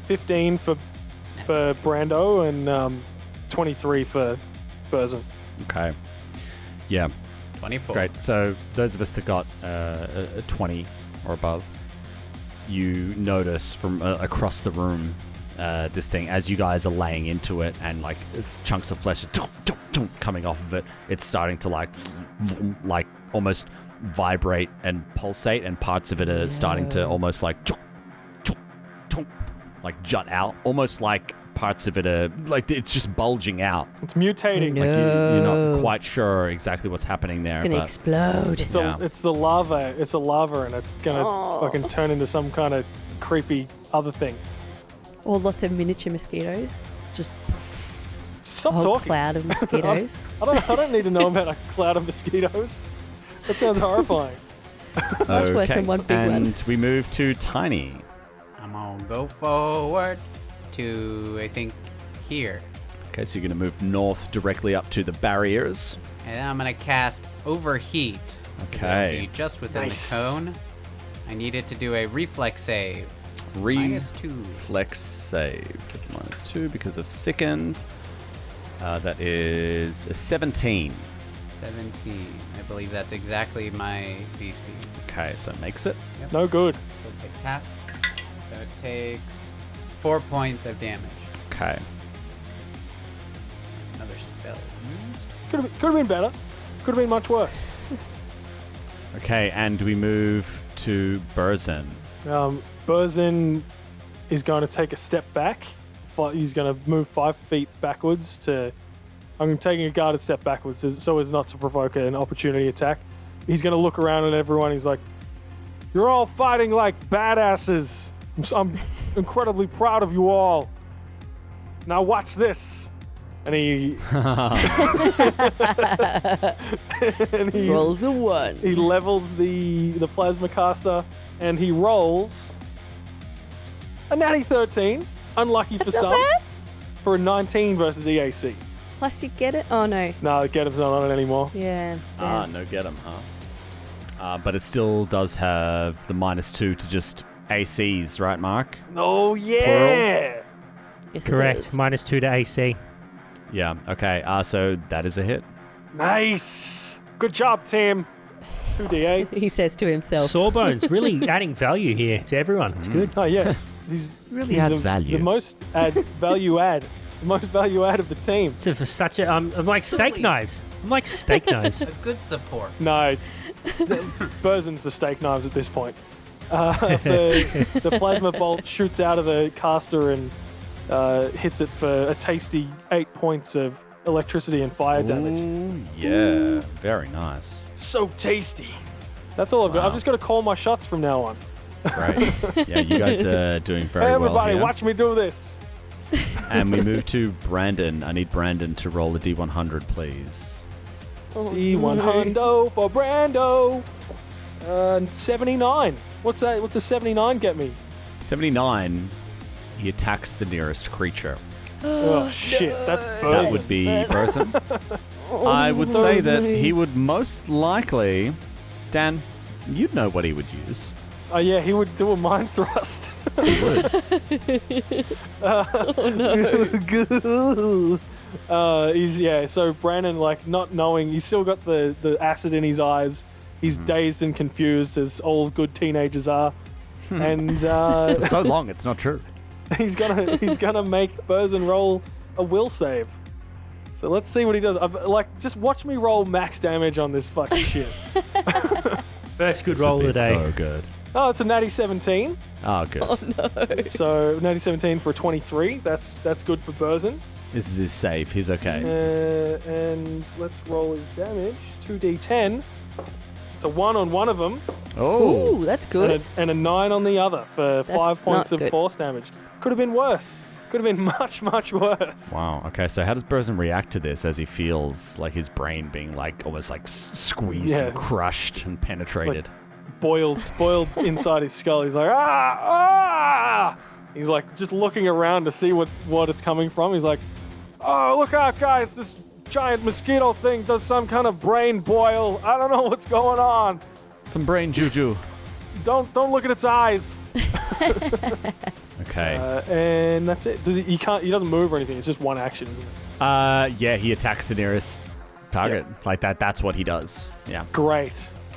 S3: 15 for Brando and 23 for Burzin.
S1: Okay. Yeah.
S2: 24.
S1: Great. So those of us that got a 20 or above, you notice from across the room this thing, as you guys are laying into it and like chunks of flesh are coming off of it, it's starting to like almost vibrate and pulsate, and parts of it are starting to almost like jut out, almost like parts of it are like it's just bulging out.
S3: It's mutating.
S4: No.
S1: Like you're not quite sure exactly what's happening there.
S4: It's going to
S1: but
S4: explode.
S3: It's the lava. It's a lava, and it's gonna
S4: Oh.
S3: fucking turn into some kind of creepy other thing.
S4: Or lots of miniature mosquitoes. Just
S3: Stop
S4: a whole
S3: talking.
S4: cloud of mosquitoes.
S3: I don't need to know about a cloud of mosquitoes. That sounds horrifying.
S4: Much worse than one big one.
S1: And we move to Tiny.
S2: I'm gonna go forward to, I think, here.
S1: Okay, so you're going to move north directly up to the barriers.
S2: And I'm gonna cast Overheat.
S1: Okay.
S2: It'll be just within
S3: Nice.
S2: the cone. I need it to do a reflex save. -2.
S1: Reflex save. -2 because of sickened. That is a 17.
S2: 17. I believe that's exactly my DC.
S1: Okay, so it makes it.
S3: No good.
S2: So it takes half. So it takes 4 points of damage.
S1: Okay.
S2: Another spell.
S3: Could have been better. Could have been much worse.
S1: Okay, and we move to Burzin.
S3: Burzin is going to take a step back. He's going to move 5 feet backwards to... I'm taking a guarded step backwards so as not to provoke an opportunity attack. He's going to look around at everyone. He's like, "You're all fighting like badasses. I'm incredibly proud of you all. Now watch this." And he... and he
S4: Rolls a 1.
S3: he levels the plasma caster, and he rolls a natty 13. Unlucky for some. For a 19 versus EAC.
S4: plus you get it. Oh no.
S3: No, get him's not on it anymore.
S4: Yeah. Damn.
S1: No get him, huh? But it still does have the -2 to just ACs, right, Mark?
S3: Oh yeah.
S4: Yes, it
S5: Correct.
S4: does.
S5: -2 to AC.
S1: Yeah. Okay. So that is a hit.
S3: Nice. Good job, Tim. 2d8.
S4: He says to himself.
S5: Sawbones really adding value here to everyone. It's good.
S3: Oh yeah. He's
S1: Really
S3: he's
S1: adds
S3: the,
S1: value.
S3: The most value add. The most value add of the team.
S5: So for such a, I'm like steak
S2: Really?
S5: knives. I'm like steak knives.
S2: A good support.
S3: No. Burzen's the steak knives at this point. The plasma bolt shoots out of the caster and hits it for a tasty 8 points of electricity and fire damage.
S1: Ooh, yeah. Very nice.
S3: So tasty. That's all I've got.
S1: Wow.
S3: I've just got to call my shots from now on.
S1: Great. Yeah, you guys are doing very
S3: Hey,
S1: well
S3: everybody,
S1: here.
S3: watch me do this.
S1: And we move to Brandon. I need Brandon to roll a D100, please.
S3: D100 for Brando. 79. What's that? What's a 79 get me?
S1: 79. He attacks the nearest creature.
S3: Oh shit, that's
S1: That
S3: Burzen.
S1: would be Burson. I would say that he would most likely... Dan, you'd know what he would use.
S3: Oh yeah, he would do a mind thrust.
S1: He would.
S3: So Brandon, like, not knowing, he's still got the acid in his eyes. He's dazed and confused, as all good teenagers are. And
S1: For so long, it's not true.
S3: he's gonna make Burzen roll a will save. So let's see what he does. Just watch me roll max damage on this fucking shit.
S5: First good
S1: This would
S5: roll
S1: be
S5: of the day.
S1: so good.
S3: Oh, it's a natty 17.
S1: Oh, good.
S3: So natty 17 for a 23. That's good for Burzen.
S1: This is his save. He's okay.
S3: And let's roll his damage. 2d10. It's a 1 on one of them,
S1: Oh.
S4: Ooh, that's good.
S3: and a 9 on the other for 5
S4: That's
S3: points
S4: not
S3: of
S4: good.
S3: force damage. Could have been worse. Could have been much, much worse.
S1: Wow. Okay, so how does Burson react to this as he feels like his brain being like almost like squeezed
S3: Yeah.
S1: and crushed and penetrated?
S3: Boiled inside his skull. He's like, ah! He's like just looking around to see what it's coming from. He's like, oh, look out, guys! This giant mosquito thing does some kind of brain boil. I don't know what's going on.
S1: Some brain juju.
S3: Don't look at its eyes.
S1: Okay.
S3: And that's it. He doesn't move or anything. It's just one action, isn't it?
S1: Yeah, he attacks the nearest target. Like that. That's what he does. Yeah.
S3: Great.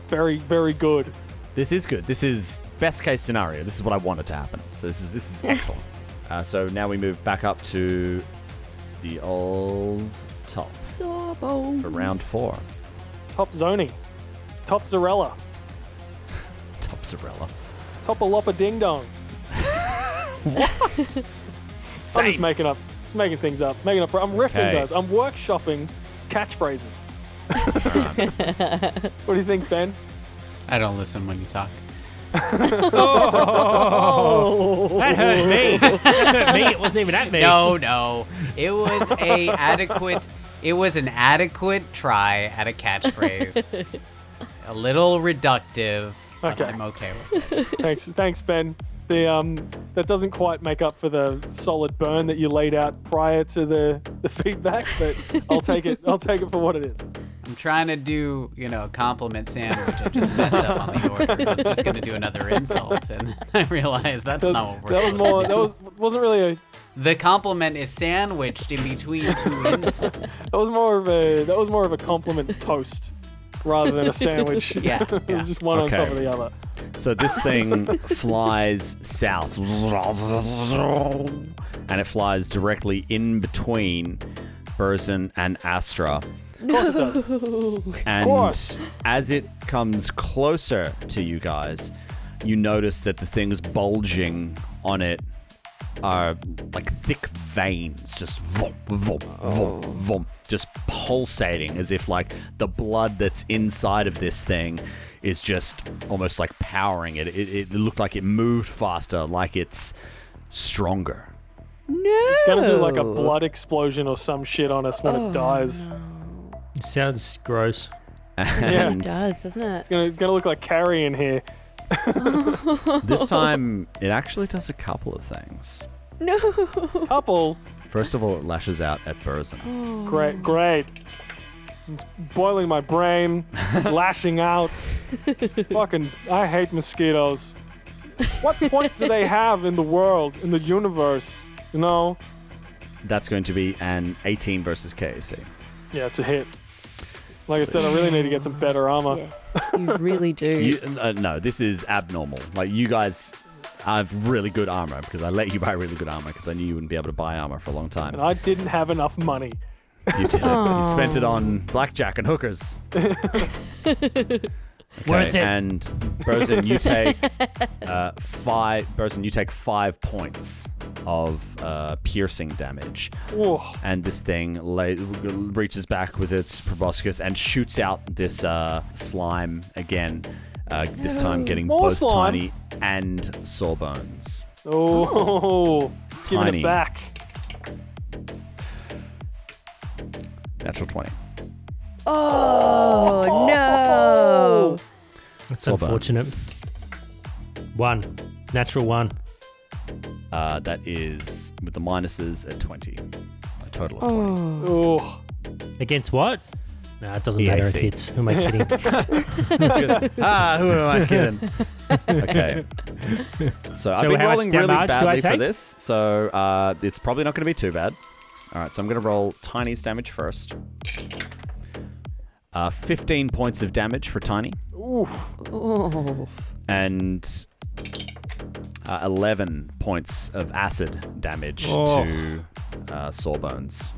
S3: Very, very good.
S1: This is good. This is best case scenario. This is what I wanted to happen. So this is excellent. So now we move back up to the old top
S4: Sawbones.
S1: for round 4.
S3: Top Zoni. Top Zarella.
S1: Top Zarella.
S3: Top Alopa Ding Dong. I'm just making things up. I'm riffing,
S1: Okay.
S3: guys. I'm workshopping catchphrases. What do you think, Ben?
S2: I don't listen when you talk.
S4: Oh.
S5: That hurt me. That hurt me. It wasn't even at me.
S2: No. It was an adequate try at a catchphrase. A little reductive, but
S3: Okay.
S2: I'm okay with it.
S3: Thanks, Ben. That doesn't quite make up for the solid burn that you laid out prior to the feedback, but I'll take it. I'll take it for what it is.
S2: I'm trying to do, a compliment sandwich. I just messed up on the order. I was just going to do another insult, and I realized that's not what we're
S3: That was
S2: supposed
S3: more.
S2: to
S3: That
S2: do.
S3: wasn't really a.
S2: The compliment is sandwiched in between two insults.
S3: That was more of a compliment toast rather than a sandwich.
S2: Yeah,
S3: It
S2: yeah.
S3: was just one
S1: Okay.
S3: on top of the other.
S1: So this thing flies south, and it flies directly in between Burson and Astra.
S3: Of course it does.
S1: And
S3: course.
S1: as it comes closer to you guys, you notice that the things bulging on it are like thick veins, just vom, vom, vom, vom, just pulsating as if like the blood that's inside of this thing is just almost like powering it. It looked like it moved faster, like it's stronger.
S4: No.
S3: It's gonna do like a blood explosion or some shit on us when it dies.
S5: It sounds gross.
S1: And
S4: It does, doesn't it?
S3: It's gonna look like Carrie in here.
S1: this time it actually does a couple of things.
S4: No.
S3: Couple.
S1: First of all, it lashes out at Burzin.
S3: Great. It's boiling my brain, lashing out. Fucking, I hate mosquitoes. What point do they have in the world, in the universe? You know?
S1: That's going to be an 18 versus KAC.
S3: Yeah, it's a hit. Like I said, I really need to get some better armor.
S4: Yes, you really do.
S1: No, this is abnormal. Like, you guys have really good armor because I let you buy really good armor because I knew you wouldn't be able to buy armor for a long time.
S3: And I didn't have enough money.
S1: You did. You spent it on blackjack and hookers.
S5: Worth it.
S1: And Burzin, you take 5. Burzin, you take 5 points of piercing damage.
S3: Whoa.
S1: And this thing reaches back with its proboscis and shoots out this slime again. This time getting
S3: More
S1: both
S3: slime.
S1: Tiny and Sawbones.
S3: Oh, giving
S1: Tiny.
S3: it back.
S1: Natural 20.
S4: Oh, no.
S5: That's
S1: Sawbones.
S5: unfortunate. 1. Natural 1.
S1: That is with the minuses at 20. A total of 20.
S3: Oh.
S5: Against what? No, it doesn't matter. It
S1: EAC.
S5: hits. Who am I kidding?
S1: Who am I kidding? Okay. So I've been
S5: how much
S1: rolling really
S5: damage do I
S1: badly for
S5: take?
S1: this, so it's probably not going to be too bad. All right, so I'm going to roll Tiny's damage first. 15 points of damage for Tiny,
S3: Oof.
S4: Oh.
S1: and 11 points of acid damage
S5: Oh.
S1: to Sawbones.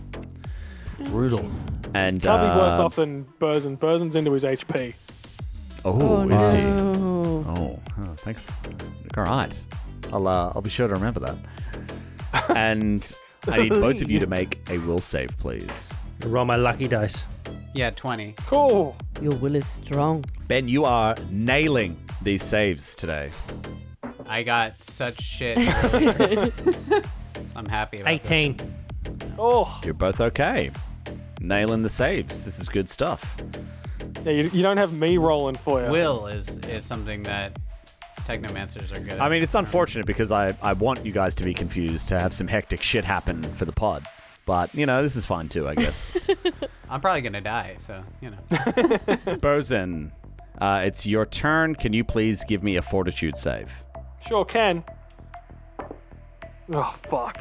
S5: Brutal.
S1: And
S3: Can't be worse off than Burzin. Burzin's into his HP.
S1: Oh, is he?
S4: no.
S1: Oh, thanks. All right, I'll be sure to remember that. And I need both of you to make a will save, please.
S5: Roll my lucky dice.
S2: Yeah, 20.
S3: Cool.
S4: Your will is strong.
S1: Ben, you are nailing these saves today.
S2: I got such shit earlier. So I'm happy about
S5: 18.
S3: Oh.
S1: You're both okay. Nailing the saves. This is good stuff.
S3: Yeah, you don't have me rolling for you.
S2: this. Will is something that technomancers are good at.
S1: I mean, it's unfortunate because I want you guys to be confused, to have some hectic shit happen for the pod. But, you know, this is fine too, I guess.
S2: I'm probably going to die, so, you know.
S1: Burzin, it's your turn. Can you please give me a fortitude save?
S3: Sure can. Oh, fuck.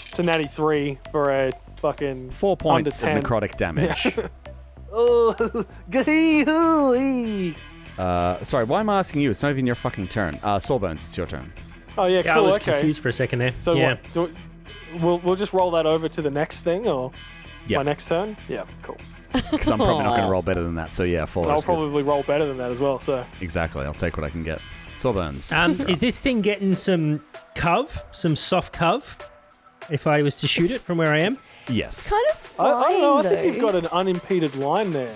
S3: It's a natty 3 for a fucking
S1: 4 points of
S3: under 10.
S1: necrotic damage.
S3: Oh, gee-hoo-ee.
S1: Sorry, why am I asking you? It's not even your fucking turn. Sawbones, it's your turn.
S3: Oh, yeah,
S5: Yeah,
S3: cool,
S5: I was
S3: okay.
S5: confused for a second there.
S3: So
S5: yeah.
S3: what? We'll just roll that over to the next thing, or
S1: Yeah.
S3: my next turn? Yeah, cool.
S1: Because I'm probably not going to roll better than that. So yeah, 4
S3: I'll
S1: is good.
S3: probably roll better than that as well, so.
S1: Exactly. I'll take what I can get. Sawbones.
S5: Is this thing getting some soft cove, if I was to shoot it from where I am?
S1: Yes.
S4: Kind of fine,
S3: I don't know, I
S4: though.
S3: think you've got an unimpeded line there,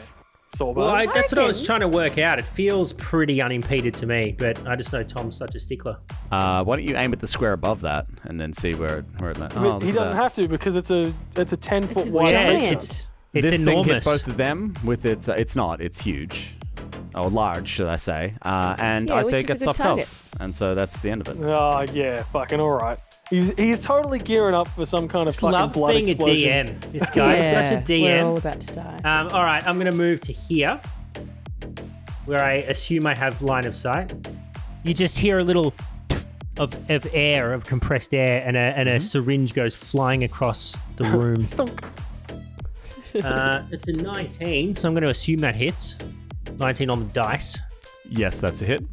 S3: Sawbones.
S5: Well, that's what I was
S4: reckon.
S5: trying to work out. It feels pretty unimpeded to me, but I just know Tom's such a stickler.
S1: Why don't you aim at the square above that and then see where it lands?
S3: I mean, he doesn't have to because it's a 10-foot
S4: It's
S3: wide
S5: Yeah,
S3: creature.
S4: giant.
S5: it's
S1: This thing hit
S5: enormous.
S1: both of them with its. It's not. It's huge. Oh, large, should I say? And
S4: Yeah,
S1: I
S4: which
S1: say
S4: is
S1: it
S4: a
S1: gets
S4: good
S1: soft
S4: target.
S1: health. And so that's the end of it.
S3: Oh, yeah, fucking alright. He's totally gearing up for some kind of
S5: Just
S3: fucking
S5: loves
S3: blood
S5: being
S3: explosion.
S5: a DM. This guy is such a
S4: We're all
S5: DM.
S4: about to die.
S5: All right, I'm going to move to here, where I assume I have line of sight. You just hear a little of air, of compressed air, and a syringe goes flying across the room. It's a 19, so I'm going to assume that hits. 19 on the dice.
S1: Yes, that's a hit.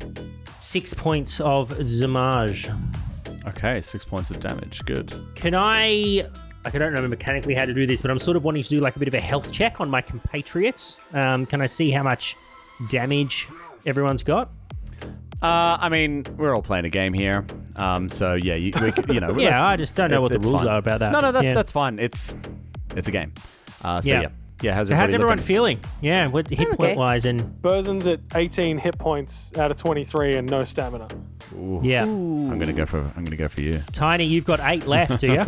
S5: 6 points of zamage.
S1: Okay, 6 points of damage. Good.
S5: Can I don't know mechanically how to do this, but I'm sort of wanting to do like a bit of a health check on my compatriots. Can I see how much damage everyone's got?
S1: I mean, we're all playing a game here. So yeah, you know.
S5: Yeah, I just don't know what the
S1: it's
S5: rules
S1: fine.
S5: are about that.
S1: No,
S5: Yeah.
S1: that's fine. It's a game. So
S5: Yeah.
S1: yeah. How's
S5: So how's everyone
S1: looking?
S5: feeling? Yeah, what hit
S4: I'm
S5: point
S4: okay.
S5: wise and
S3: Burzin's at 18 hit points out of 23 and no stamina.
S1: Ooh.
S5: yeah.
S1: I'm gonna go for you.
S5: Tiny, you've got 8 left, do you?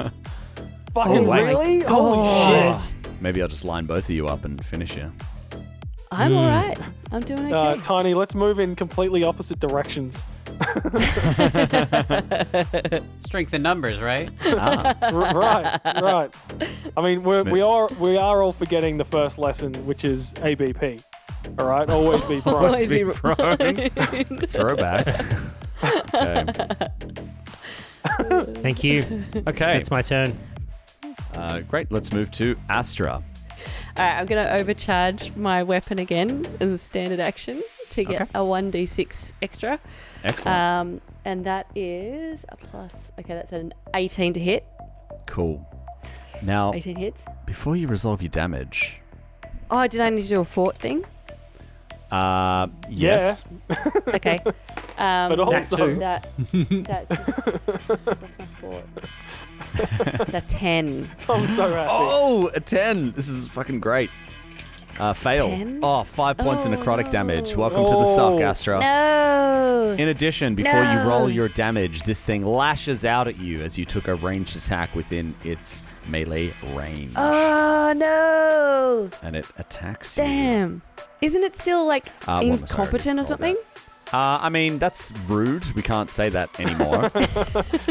S3: Fucking
S5: my
S3: really? Holy shit.
S1: Maybe I'll just line both of you up and finish you.
S4: I'm all right. I'm doing okay.
S3: Tiny, let's move in completely opposite directions.
S2: Strength in numbers, right?
S3: Right. I mean, we are all forgetting the first lesson, which is ABP. All right, always be prone.
S4: Always be
S1: prone. Throwbacks.
S5: Thank you.
S1: Okay.
S5: It's my turn.
S1: Great. Let's move to Astra.
S4: All right, I'm going to overcharge my weapon again as a standard action to get a 1d6 extra.
S1: Excellent.
S4: And that is a plus. Okay, that's an 18 to hit.
S1: Cool. Now,
S4: 18 hits.
S1: before you resolve your damage,
S4: Oh, did I need to do a fort thing?
S1: yes.
S4: Okay.
S3: But also,
S4: that's what's my fort? That's 10.
S3: Tom's so happy.
S1: Oh, a 10. This is fucking great. Fail.
S4: 10?
S1: Oh, 5 points of necrotic damage. Welcome to the suck, Astra.
S4: No.
S1: In addition, before you roll your damage, this thing lashes out at you as you took a ranged attack within its melee range.
S4: Oh, no.
S1: And it attacks you.
S4: Damn. Isn't it still, like,
S1: Well, sorry,
S4: incompetent or
S1: rolled
S4: something?
S1: I mean, that's rude. We can't say that anymore.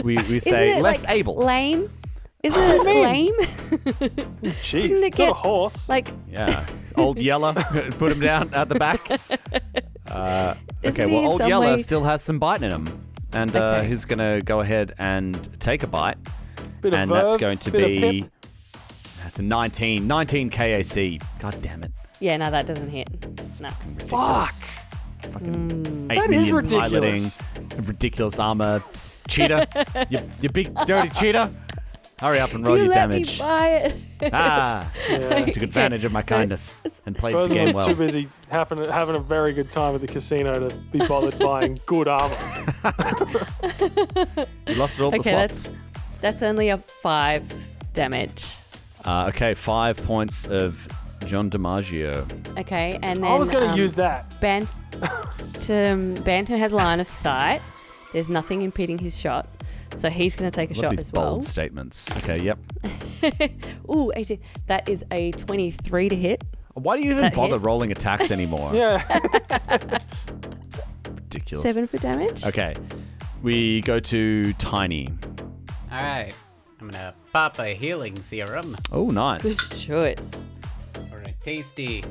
S1: we
S4: Isn't
S1: say
S4: it,
S1: less
S4: like,
S1: able.
S4: Lame? Isn't it lame?
S3: Jeez,
S4: Didn't it
S3: it's not
S4: get,
S3: a horse.
S4: Like,
S1: Yeah. Old Yeller. Put him down at the back. Okay,
S4: Isn't he
S1: well,
S4: in
S1: Old
S4: some
S1: Yeller
S4: way-
S1: still has some bite in him. And
S4: Okay.
S1: he's going to go ahead and take a bite.
S3: Bit of
S1: And that's
S3: verve,
S1: going to
S3: bit of
S1: be...
S3: pip.
S1: That's a 19. 19 KAC. God damn it.
S4: yeah, no, that doesn't hit. No.
S1: Ridiculous. Fucking 8
S3: That is
S1: million
S3: ridiculous.
S1: piloting, ridiculous armor. Cheetah. you big dirty cheetah. Hurry up and roll
S4: You
S1: your
S4: let
S1: damage.
S4: me buy it.
S1: Took advantage of my kindness and played the
S3: Frozen
S1: game
S3: was
S1: well.
S3: too busy having a very good time at the casino to be bothered buying good armor.
S1: You lost all the
S4: Okay,
S1: slots.
S4: That's only a 5 damage.
S1: Okay, 5 points of John DiMaggio.
S4: Okay, and then
S3: I was going to use that.
S4: Bantam has line of sight. There's nothing impeding his shot, so he's going to take a
S1: Love
S4: shot
S1: these
S4: as well.
S1: bold statements. Okay, yep.
S4: Ooh, 18. That is a 23 to hit.
S1: Why do you even
S4: That
S1: bother
S4: hits.
S1: rolling attacks anymore?
S3: Yeah.
S1: Ridiculous.
S4: 7 for damage.
S1: Okay, we go to Tiny.
S2: All right. I'm going to pop a healing serum
S1: Oh, nice.
S4: Good choice.
S2: for a tasty.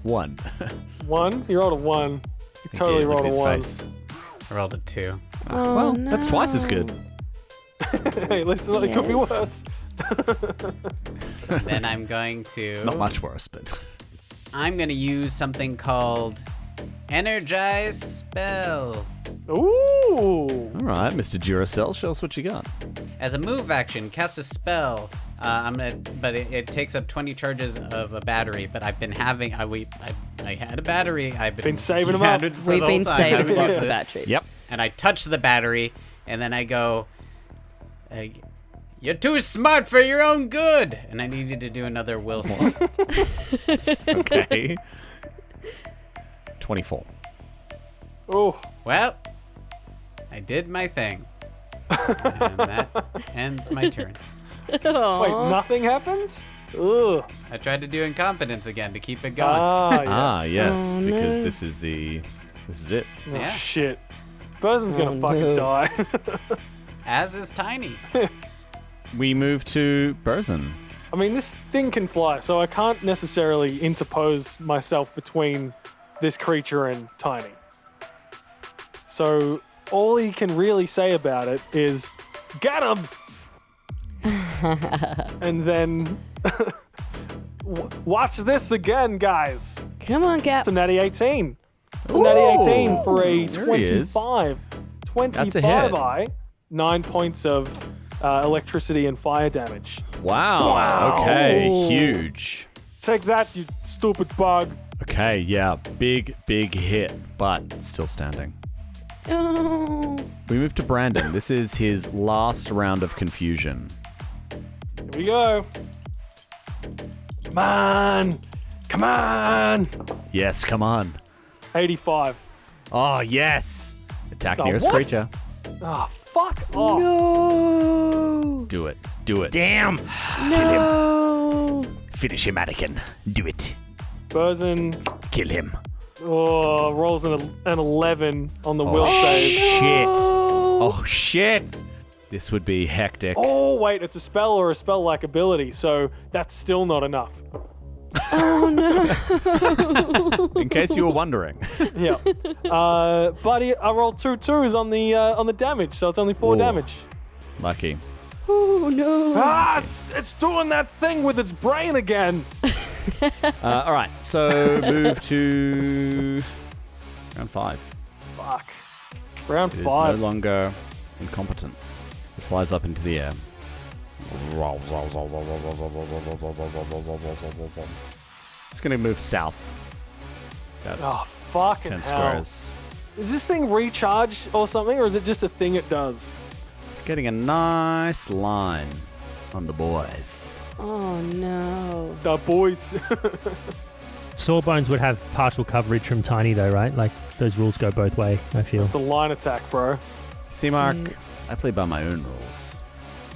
S1: 1.
S3: 1. You rolled a 1. You totally
S1: Look
S3: rolled
S1: at his
S3: a 1.
S1: face.
S2: I rolled a 2.
S4: Oh,
S1: Well,
S4: no.
S1: that's twice as good.
S3: Hey, listen, it could be
S4: Yes.
S3: worse.
S2: Then I'm going to...
S1: Not much worse, but...
S2: I'm going to use something called Energize Spell.
S3: Ooh.
S1: All right, Mr. Duracell, show us what you got.
S2: As a move action, cast a spell. But it takes up 20 charges of a battery. But I've been having, I had a battery. I've
S3: Been saving 'em up.
S2: had it for
S4: We've
S2: the whole
S4: been
S2: time.
S4: saving
S2: Haven't
S4: lots
S2: used
S4: of
S2: it.
S4: batteries.
S1: Yep.
S2: And I touch the battery, and then I go, "You're too smart for your own good." And I need you to do another will save.
S1: Okay. 24.
S3: Oh.
S2: Well, I did my thing, and that ends my turn.
S3: Wait, nothing happens? Ugh.
S2: I tried to do incompetence again to keep it going.
S3: Yeah.
S1: Ah, yes,
S4: Oh,
S1: because
S4: no.
S1: this is it.
S3: Oh,
S2: Yeah.
S3: shit. Burzen's gonna
S4: Oh,
S3: fucking
S4: no.
S3: die.
S2: As is Tiny.
S1: We move to Burzin.
S3: I mean, this thing can fly, so I can't necessarily interpose myself between this creature and Tiny. So all he can really say about it is, "Get him!" And then, watch this again, guys.
S4: Come on, Cap.
S3: It's a natty 18. It's a natty 18 for a
S1: There he is.
S3: 25.
S1: That's a
S3: 25
S1: hit.
S3: I, 9 points of electricity and fire damage.
S1: Wow. Okay, huge.
S3: Take that, you stupid bug.
S1: Okay, yeah, big hit, but still standing.
S4: Oh.
S1: We move to Brandon. This is his last round of confusion.
S3: Here we go. Come on. Come on.
S1: Yes, come on.
S3: 85.
S1: Oh, yes. Attack
S3: Oh,
S1: nearest
S3: what?
S1: creature.
S3: Oh, fuck off.
S1: No. Do it. Do it.
S5: Damn.
S4: No.
S1: Finish him, Anakin. Do it.
S3: Burzin.
S1: Kill him.
S3: rolls an 11 on the will save.
S1: Shit. Oh, shit. This would be hectic.
S3: Oh, wait, it's a spell or a spell-like ability, so that's still not enough.
S4: Oh no.
S1: In case you were wondering.
S3: Yeah. Buddy, I rolled 2 2s on the damage, so it's only 4
S1: Ooh.
S3: damage.
S1: Lucky.
S4: Oh no.
S3: It's doing that thing with its brain again.
S1: All right, so move to round 5.
S3: Fuck. Round
S1: It is
S3: 5.
S1: no longer incompetent. It flies up into the air. It's going to move south. About
S3: Oh, fucking
S1: 10
S3: hell.
S1: squares.
S3: Is this thing recharged or something, or is it just a thing it does?
S1: Getting a nice line on the boys.
S4: Oh no.
S3: The boys.
S5: Sawbones would have partial coverage from Tiny though, right? Like those rules go both way, I feel.
S3: It's a line attack, bro.
S1: See, Mark, I play by my own rules.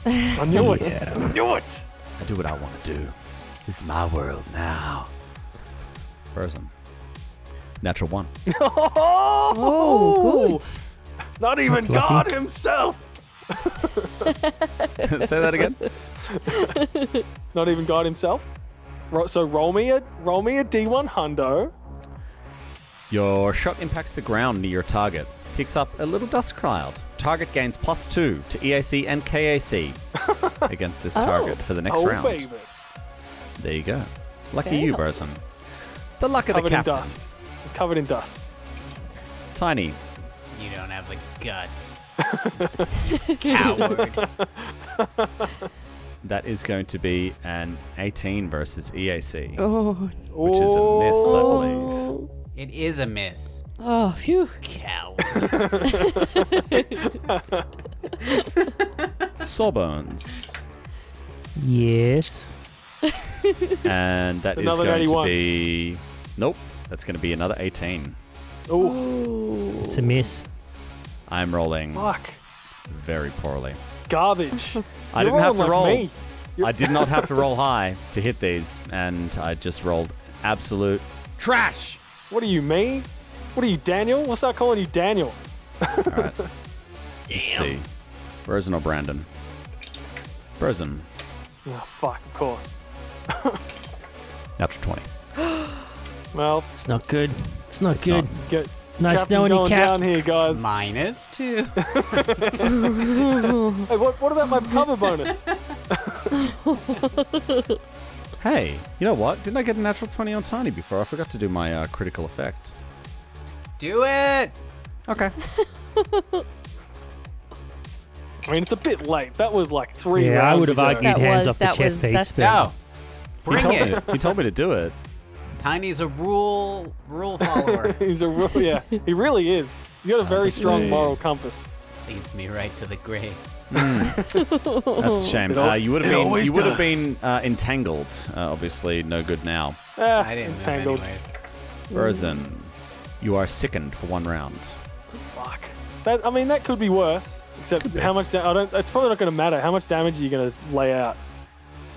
S3: I knew it.
S1: Yeah.
S3: I knew it.
S1: I do what I want to do. This is my world now. Person. Natural 1.
S3: Oh,
S4: good.
S3: Not even
S5: That's lucky.
S3: God himself.
S1: Say that again.
S3: Not even God himself. So roll me a D1 hundo.
S1: Your shot impacts the ground near your target. Kicks up a little dust cloud. Target gains +2 to EAC and KAC against this target for the next round.
S3: Baby.
S1: There you go. Lucky
S4: Okay.
S1: you, Burson. The luck of the
S3: Covered in
S1: captain.
S3: dust. Covered in dust.
S1: Tiny.
S2: You don't have the guts. Coward.
S1: That is going to be an 18 versus EAC,
S4: Oh.
S1: which is a miss, I believe.
S4: Oh.
S2: It is a miss.
S4: Oh, phew.
S2: Coward.
S1: Sawbones.
S5: Yes.
S1: And that
S3: It's
S1: is
S3: another
S1: going
S3: 81.
S1: to be... Nope. That's going to be another 18.
S3: Oh,
S4: Ooh.
S5: It's a miss.
S1: I'm rolling
S3: fuck.
S1: very poorly.
S3: Garbage.
S1: I
S3: You're
S1: didn't have to
S3: rolling
S1: roll.
S3: like me.
S1: I did not have to roll high to hit these, and I just rolled absolute trash.
S3: What are you, me? What are you, Daniel? We'll start calling you Daniel.
S1: All right. Let's see. Burson or Brandon? Burson.
S3: Oh, fuck, of course.
S1: Natural 20.
S3: Well,
S5: It's not good. It's not
S1: It's
S5: good.
S1: not.
S3: get
S5: Nice
S3: captain's
S5: knowing you,
S3: going
S5: Cap.
S3: down here, guys.
S2: -2.
S3: Hey, what about my cover bonus?
S1: Hey, you know what? Didn't I get a natural 20 on Tiny before? I forgot to do my critical effect.
S2: Do it.
S1: Okay.
S3: I mean, it's a bit late. That was like 3 rounds
S5: Yeah, I would have
S3: ago.
S5: argued
S4: That
S5: hands
S4: was-
S5: off the
S4: that
S5: chess
S4: was-
S5: piece.
S4: that's-
S5: But
S2: No.
S1: He
S2: Bring
S1: told,
S2: it.
S1: he told me to do it.
S2: Tiny's a rule follower.
S3: He's a real, yeah, he really is. You got a very strong
S1: see.
S3: moral compass.
S2: Leads me right to the grave.
S1: That's a shame.
S3: It al-
S1: You would have
S3: it
S1: been
S3: always
S1: been entangled. Obviously, no good now.
S2: I didn't move
S3: entangled.
S2: anyways.
S1: Burson, you are sickened for 1 round.
S3: Fuck. That, I mean, that could be worse. Except how much? I don't. It's probably not going to matter. How much damage are you going to lay out?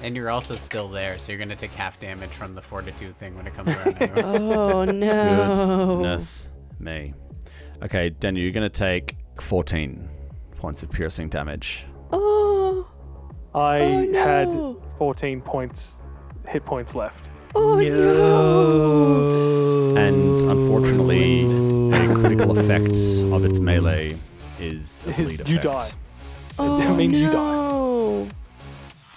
S2: And you're also still there, so you're going to take half damage from the fortitude thing when it comes around anyways.
S4: Oh no.
S1: Goodness me. Okay, Daniel, you're going to take 14 points of piercing damage.
S4: Oh.
S3: I
S4: Oh,
S3: had
S4: no.
S3: 14 hit points left.
S4: Oh no.
S1: And unfortunately, a critical effect of its melee is a bleed
S3: You
S1: effect.
S3: die.
S4: Oh,
S3: It means you die.
S4: no.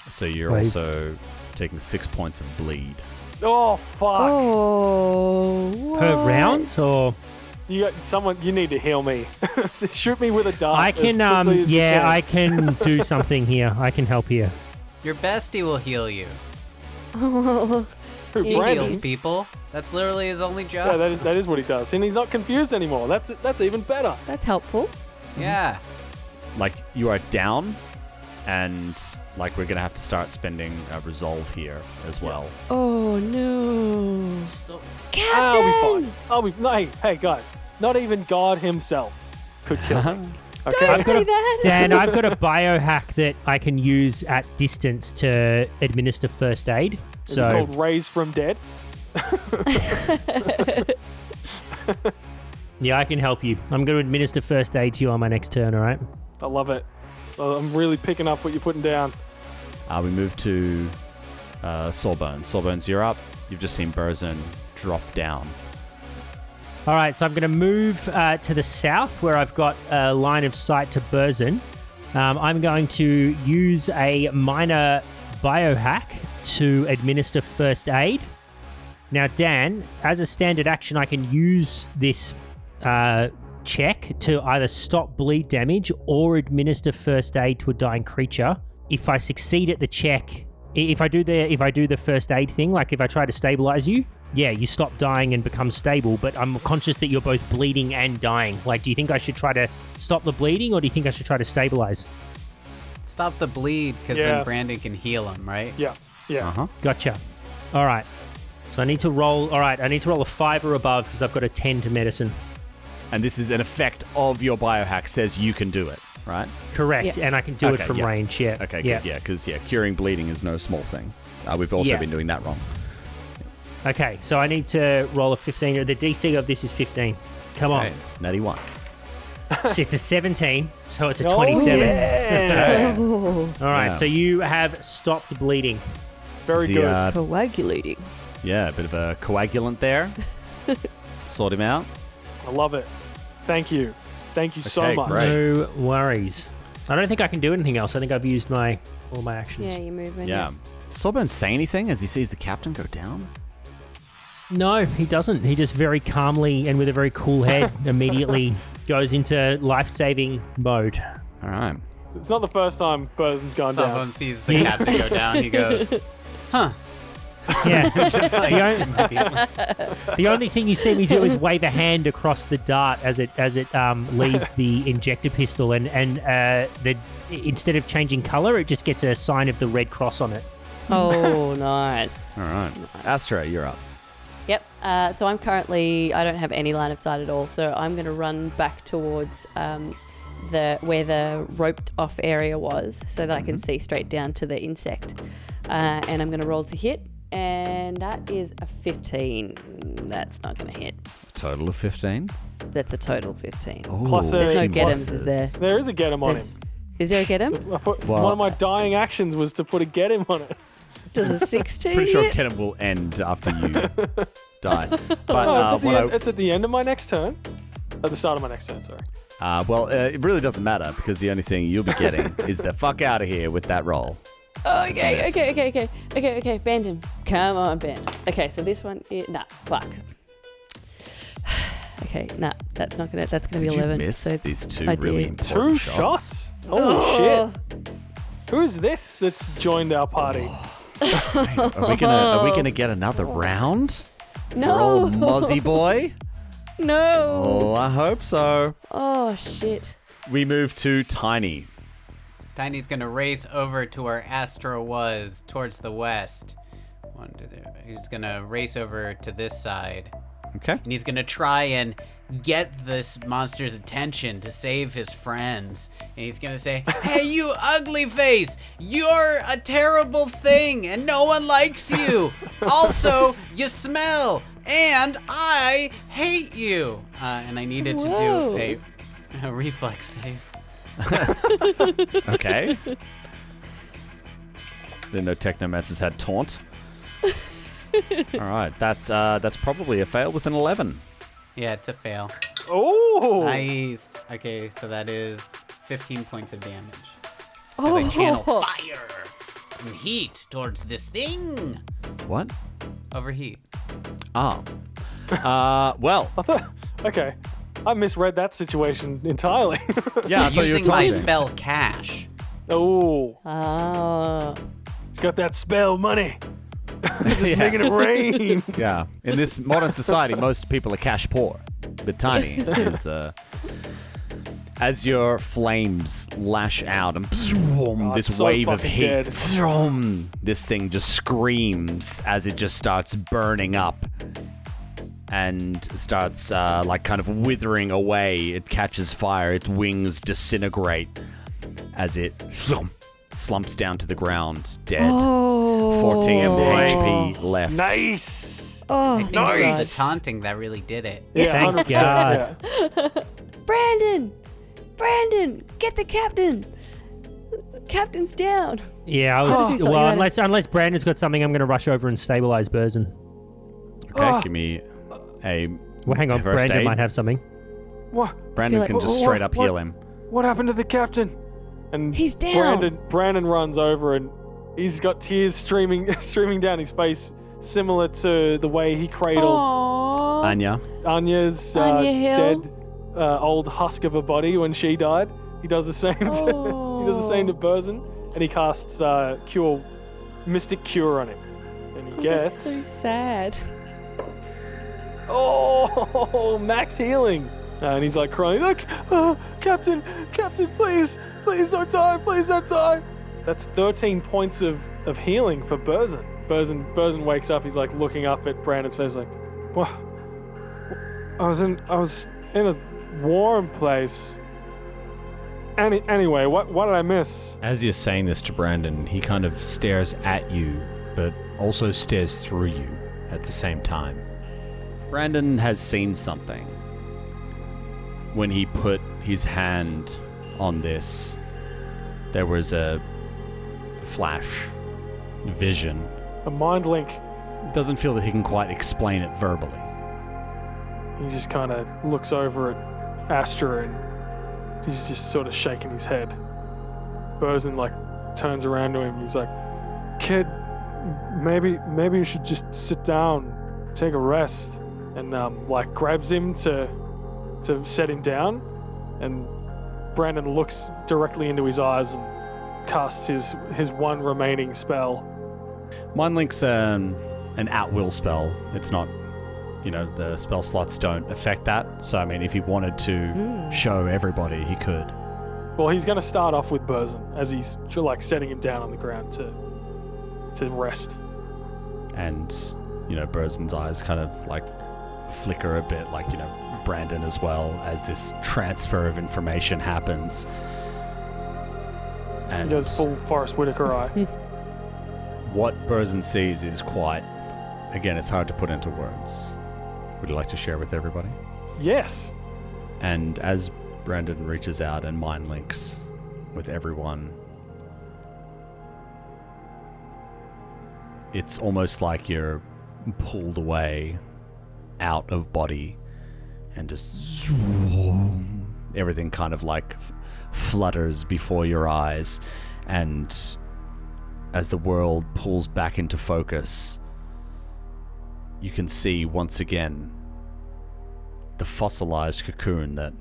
S1: So you're
S5: Right.
S1: also taking 6 points of bleed.
S3: Oh fuck!
S4: Oh.
S5: per
S4: what?
S5: round, or
S3: You got someone. You need to heal me. Shoot me with a dart.
S5: I
S3: as
S5: can.
S3: quickly as you
S5: Yeah,
S3: can.
S5: I can do something here. I can help here.
S2: Your bestie will heal you.
S3: Who,
S2: He
S3: Brandon?
S2: heals people. That's literally his only
S3: Yeah,
S2: job.
S3: that is what he does, and he's not confused anymore. That's even better.
S4: That's helpful.
S2: Yeah.
S1: Like, you are down, and like we're going to have to start spending resolve here as well.
S4: Oh no.
S3: I'll be
S4: Captain!
S3: fine. No, hey guys, not even God himself could kill me. Okay,
S4: Don't say that.
S5: Dan, I've got a biohack that I can use at distance to administer first aid.
S3: Is it called Raise from Dead?
S5: Yeah, I can help you. I'm going to administer first aid to you on my next turn, all right?
S3: I love it. I'm really picking up what you're putting down.
S1: We move to Sawbones. Sawbones, you're up. You've just seen Burzin drop down.
S5: All right, so I'm going to move to the south where I've got a line of sight to Burzin. I'm going to use a minor biohack to administer first aid. Now, Dan, as a standard action, I can use this check to either stop bleed damage or administer first aid to a dying creature. If I succeed at the check, if I do the first aid thing, like if I try to stabilize you, yeah, you stop dying and become stable, but I'm conscious that you're both bleeding and dying. Like, do you think I should try to stop the bleeding, or do you think I should try to stabilize?
S2: Stop the bleed, because then Brandon can heal him, right?
S3: Yeah.
S1: Uh-huh.
S5: Gotcha. All right. So I need to roll a 5 or above because I've got a 10 to medicine.
S1: And this is an effect of your biohack, says you can do it, right?
S5: Correct,
S4: Yeah.
S5: and I can do it from range, yeah.
S1: Okay, good, yeah, because, curing bleeding is no small thing. We've also been doing that wrong.
S5: Okay, so I need to roll a 15. The DC of this is 15. Come on.
S1: Okay, natty 1.
S5: So it's a 17, so it's a 27.
S3: Yeah.
S4: Oh,
S5: All right,
S1: Yeah.
S5: so you have stopped bleeding.
S3: Very
S1: Is he,
S3: good.
S4: coagulating.
S1: Yeah, a bit of a coagulant there. Sort him out.
S3: I love it. Thank you. Thank you so
S1: Okay,
S3: much.
S1: great.
S5: No worries. I don't think I can do anything else. I think I've used all my actions.
S4: Yeah, you're moving.
S1: Yeah. Sawbones say anything as he sees the captain go down?
S5: No, he doesn't. He just very calmly and with a very cool head immediately goes into life-saving mode.
S1: All right.
S3: It's not the first time Burzen's gone down.
S2: Someone sees the captain go down, he goes, huh.
S5: Yeah.
S2: Just like,
S5: The only thing you see me do is wave a hand across the dart as it leaves the injector pistol, and instead of changing color, it just gets a sign of the red cross on it.
S4: Oh, nice.
S1: All right. Astra, you're up.
S4: Yep. So I'm currently, I don't have any line of sight at all, so I'm going to run back towards where the roped off area was, so that I can see straight down to the insect. And I'm going to roll to hit, and that is a 15. That's not going to hit.
S1: Total of 15.
S4: That's a total 15.
S3: Plus
S4: There's no
S3: a-
S4: get-ems, is there?
S3: There is a get him on him.
S4: Is there a get-em?
S3: One of my dying actions was to put a get him on it.
S4: Does a 16
S1: Pretty sure
S4: hit?
S1: Kenem will end after you die. But
S3: No, it's at the end of my next turn. At the start of my next turn, sorry.
S1: it really doesn't matter because the only thing you'll be getting is the fuck out of here with that roll.
S4: Oh,
S1: It's a miss.
S4: okay. Band him. Come on, band. Okay, so this one is... Nah, fuck. Okay, nah, that's not gonna... That's gonna
S1: Did
S4: be
S1: you
S4: 11.
S1: miss
S4: so
S1: these two
S4: I
S1: really
S4: did.
S1: important
S3: Two
S1: shots?
S3: shots? Shit. Who is this that's joined our party?
S1: Are we gonna get another round?
S4: No.
S1: For old Mozzie boy?
S4: No.
S1: Oh, I hope so.
S4: Oh, shit.
S1: We move to Tiny.
S2: Tiny's gonna race over to where Astra was, towards the west. He's gonna race over to this side.
S1: Okay.
S2: And he's gonna try and get this monster's attention to save his friends. And he's gonna say, "Hey, you ugly face! You're a terrible thing, and no one likes you. Also, you smell, and I hate you." And I needed to
S4: Whoa.
S2: do a reflex save.
S1: Okay. Didn't know Technomancers had taunt. All right, that's probably a fail with an 11.
S2: Yeah, it's a fail.
S3: Oh!
S2: Nice. Okay, so that is 15 points of damage. As I channel fire and heat towards this thing.
S1: What?
S2: Overheat.
S1: Oh. Well,
S3: Okay. I misread that situation entirely.
S1: yeah, I thought you were
S2: Using my
S1: taunting.
S2: spell cash.
S3: Oh.
S4: Oh.
S3: Got that spell money. Just
S1: Yeah.
S3: making it rain.
S1: Yeah. In this modern society, most people are cash poor. But Tiny is, as your flames lash out and this
S3: it's so
S1: wave of
S3: fucking
S1: heat,
S3: dead.
S1: this thing just screams as it just starts burning up and starts kind of withering away. It catches fire. Its wings disintegrate as it slumps down to the ground, dead.
S4: Oh.
S1: 14 HP left.
S3: Nice.
S4: Oh,
S2: I think
S4: thank
S2: it
S4: God.
S2: was the taunting that really did it.
S3: Yeah,
S5: Thank
S3: 100%.
S5: God.
S3: Yeah.
S4: Brandon, get the captain. The captain's down.
S5: Yeah, I
S4: Have to do
S5: was.
S4: something
S5: Well,
S4: about
S5: unless Brandon's got something, I'm going to rush over and stabilize Burzin.
S1: Okay, give me a.
S5: Well, hang on,
S1: first
S5: Brandon
S1: aid.
S5: might have something.
S3: What?
S1: Brandon
S4: like-
S1: can just straight up heal him.
S3: What happened to the captain? And
S4: He's down.
S3: Brandon runs over and he's got tears streaming down his face, similar to the way he cradled
S4: Aww.
S1: Anya.
S3: Anya's
S4: Anya Hill.
S3: dead old husk of a body when she died. He does the same. He does the same to Burzin, and he casts mystic cure on him, and he
S4: That's
S3: gets
S4: so sad.
S3: max healing. And he's like crying, like, oh, Captain, please don't die. That's 13 points of healing for Burzin. Burzin wakes up. He's like looking up at Brandon's face, like, what? I was in a warm place. Anyway, what did I miss?
S6: As you're saying this to Brandon, he kind of stares at you, but also stares through you at the same time.
S1: Brandon has seen something. When he put his hand on this, there was a flash, vision.
S3: A mind link.
S1: Doesn't feel that he can quite explain it verbally.
S3: He just kind of looks over at Astra and he's just sort of shaking his head. Burzin like turns around to him. He's like, "Kid, maybe you should just sit down, take a rest." And like grabs him to set him down. And Brandon looks directly into his eyes and casts his one remaining spell.
S1: Mind Link's an at-will spell. It's not, the spell slots don't affect that. So, I mean, if he wanted to show everybody, he could.
S3: Well, he's going to start off with Burzin as he's like setting him down on the ground to rest.
S1: And, Burzin's eyes kind of like flicker a bit, like, Brandon as well, as this transfer of information happens. And
S3: He goes full Forrest Whitaker eye.
S1: what Burzin sees is quite, again, it's hard to put into words. Would you like to share with everybody?
S3: Yes.
S1: And as Brandon reaches out and mind links with everyone, it's almost like you're pulled away out of body and just everything kind of like flutters before your eyes. And as the world pulls back into focus, you can see once again the fossilized cocoon that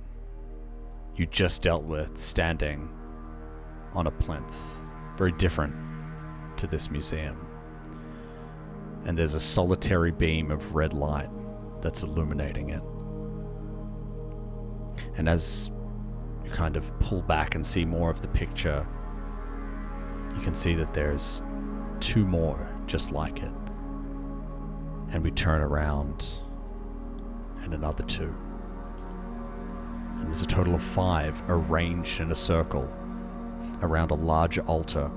S1: you just dealt with standing on a plinth, very different to this museum. And there's a solitary beam of red light that's illuminating it. And as you kind of pull back and see more of the picture, you can see that there's two more just like it. And we turn around, and another two. And there's a total of 5 arranged in a circle around a large altar,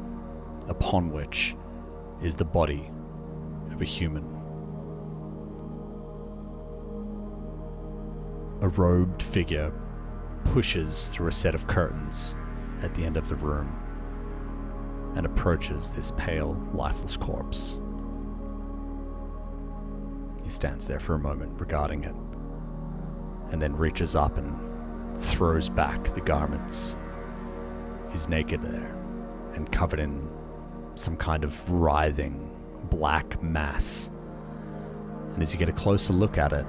S1: upon which is the body of a human. A robed figure pushes through a set of curtains at the end of the room and approaches this pale, lifeless corpse. He stands there for a moment regarding it, and then reaches up and throws back the garments. He's naked there and covered in some kind of writhing black mass. And as you get a closer look at it,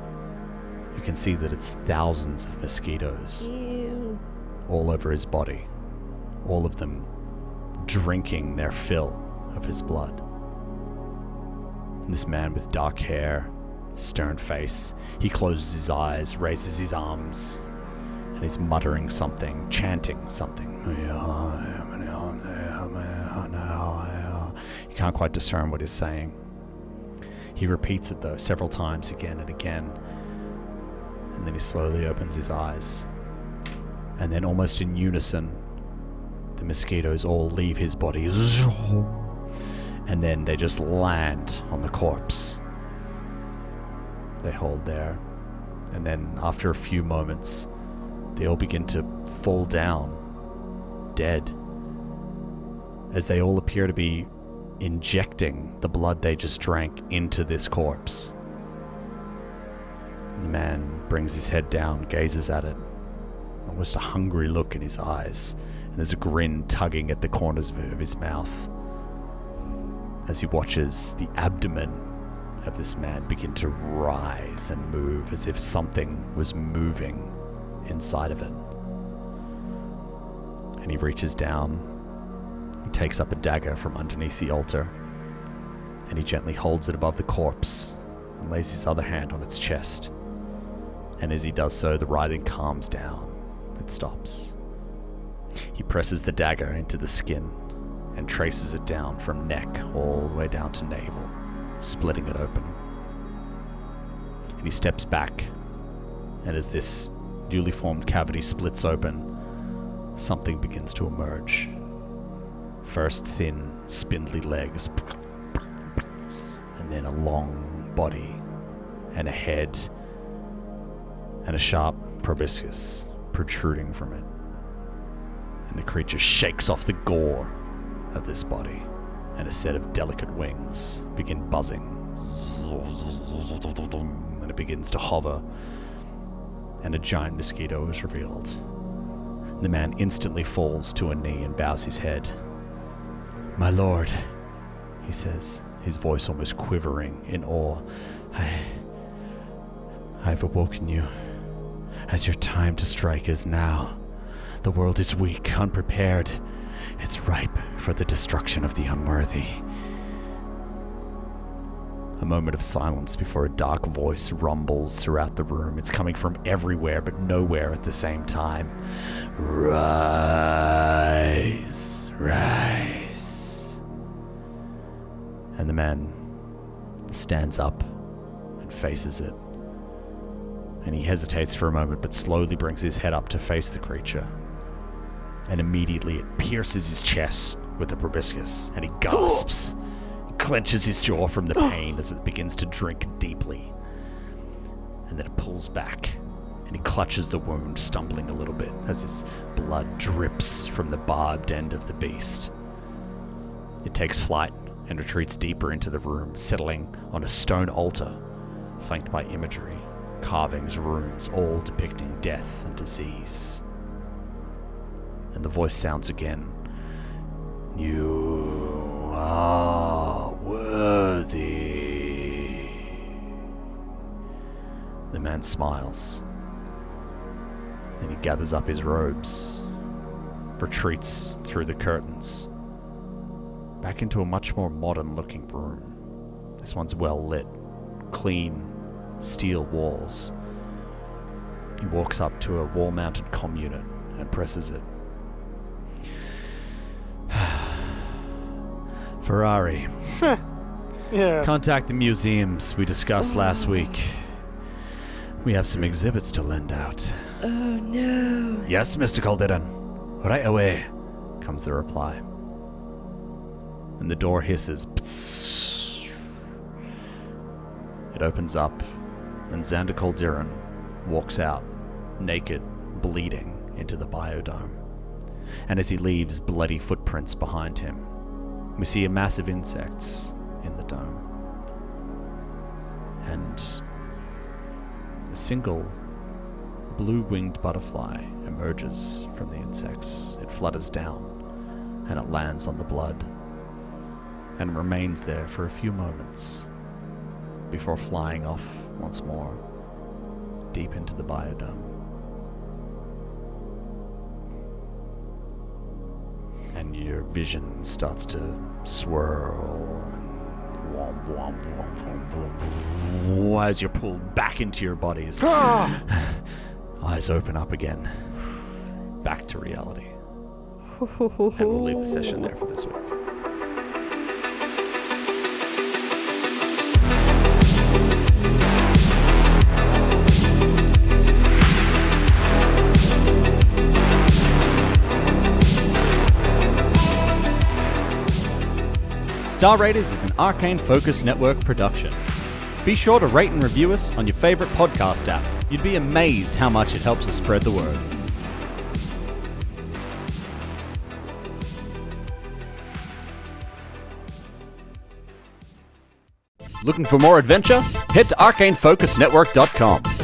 S1: you can see that it's thousands of mosquitoes
S4: Ew.
S1: all over his body, all of them drinking their fill of his blood. And this man with dark hair, stern face, he closes his eyes, raises his arms, and he's muttering something, chanting something. You can't quite discern what he's saying. He repeats it though several times, again and again, and then he slowly opens his eyes, and then almost in unison the mosquitoes all leave his body, and then they just land on the corpse. they hold there. And then after a few moments, they all begin to fall down, dead, as they all appear to be injecting the blood they just drank into this corpse. The man brings his head down, gazes at it, almost a hungry look in his eyes, and there's a grin tugging at the corners of his mouth as he watches the abdomen of this man begin to writhe and move as if something was moving inside of it. And he reaches down, he takes up a dagger from underneath the altar, and he gently holds it above the corpse and lays his other hand on its chest. And as he does so, the writhing calms down. It stops. He presses the dagger into the skin and traces it down from neck all the way down to navel, splitting it open. And he steps back, and as this newly formed cavity splits open, something begins to emerge. First thin, spindly legs, and then a long body, and a head, and a sharp proboscis protruding from it. And the creature shakes off the gore of this body, and a set of delicate wings begin buzzing. And it begins to hover, and a giant mosquito is revealed. The man instantly falls to a knee and bows his head. "My lord," he says, his voice almost quivering in awe. I've awoken you, as your time to strike is now. The world is weak, unprepared. It's ripe for the destruction of the unworthy. A moment of silence before a dark voice rumbles throughout the room. It's coming from everywhere but nowhere at the same time. Rise, rise. And the man stands up and faces it. And he hesitates for a moment, but slowly brings his head up to face the creature. And immediately it pierces his chest with the proboscis, and he gasps. He clenches his jaw from the pain as it begins to drink deeply. And then it pulls back, and he clutches the wound, stumbling a little bit as his blood drips from the barbed end of the beast. It takes flight and retreats deeper into the room, settling on a stone altar, flanked by imagery, carvings, runes, all depicting death and disease. And the voice sounds again. You are worthy. The man smiles. Then he gathers up his robes, retreats through the curtains, back into a much more modern-looking room. This one's well lit, clean steel walls. He walks up to a wall-mounted comm unit and presses it. Ferrari.
S3: Yeah.
S1: Contact the museums we discussed last week. We have some exhibits to lend out.
S4: Oh no.
S1: Yes, Mr. Calderon. Right away, comes the reply. And the door hisses. It opens up, and Xander Calderon walks out, naked, bleeding, into the biodome. And as he leaves bloody footprints behind him, we see a mass of insects in the dome. And a single blue-winged butterfly emerges from the insects. It flutters down, and it lands on the blood, and remains there for a few moments before flying off once more, deep into the biodome. And your vision starts to swirl and womp, womp, womp, womp, womp, as you're pulled back into your bodies. Eyes open up again, back to reality. And we'll leave the session there for this week. Star Raiders is an Arcane Focus Network production. Be sure to rate and review us on your favorite podcast app. You'd be amazed how much it helps us spread the word. Looking for more adventure? Head to arcanefocusnetwork.com.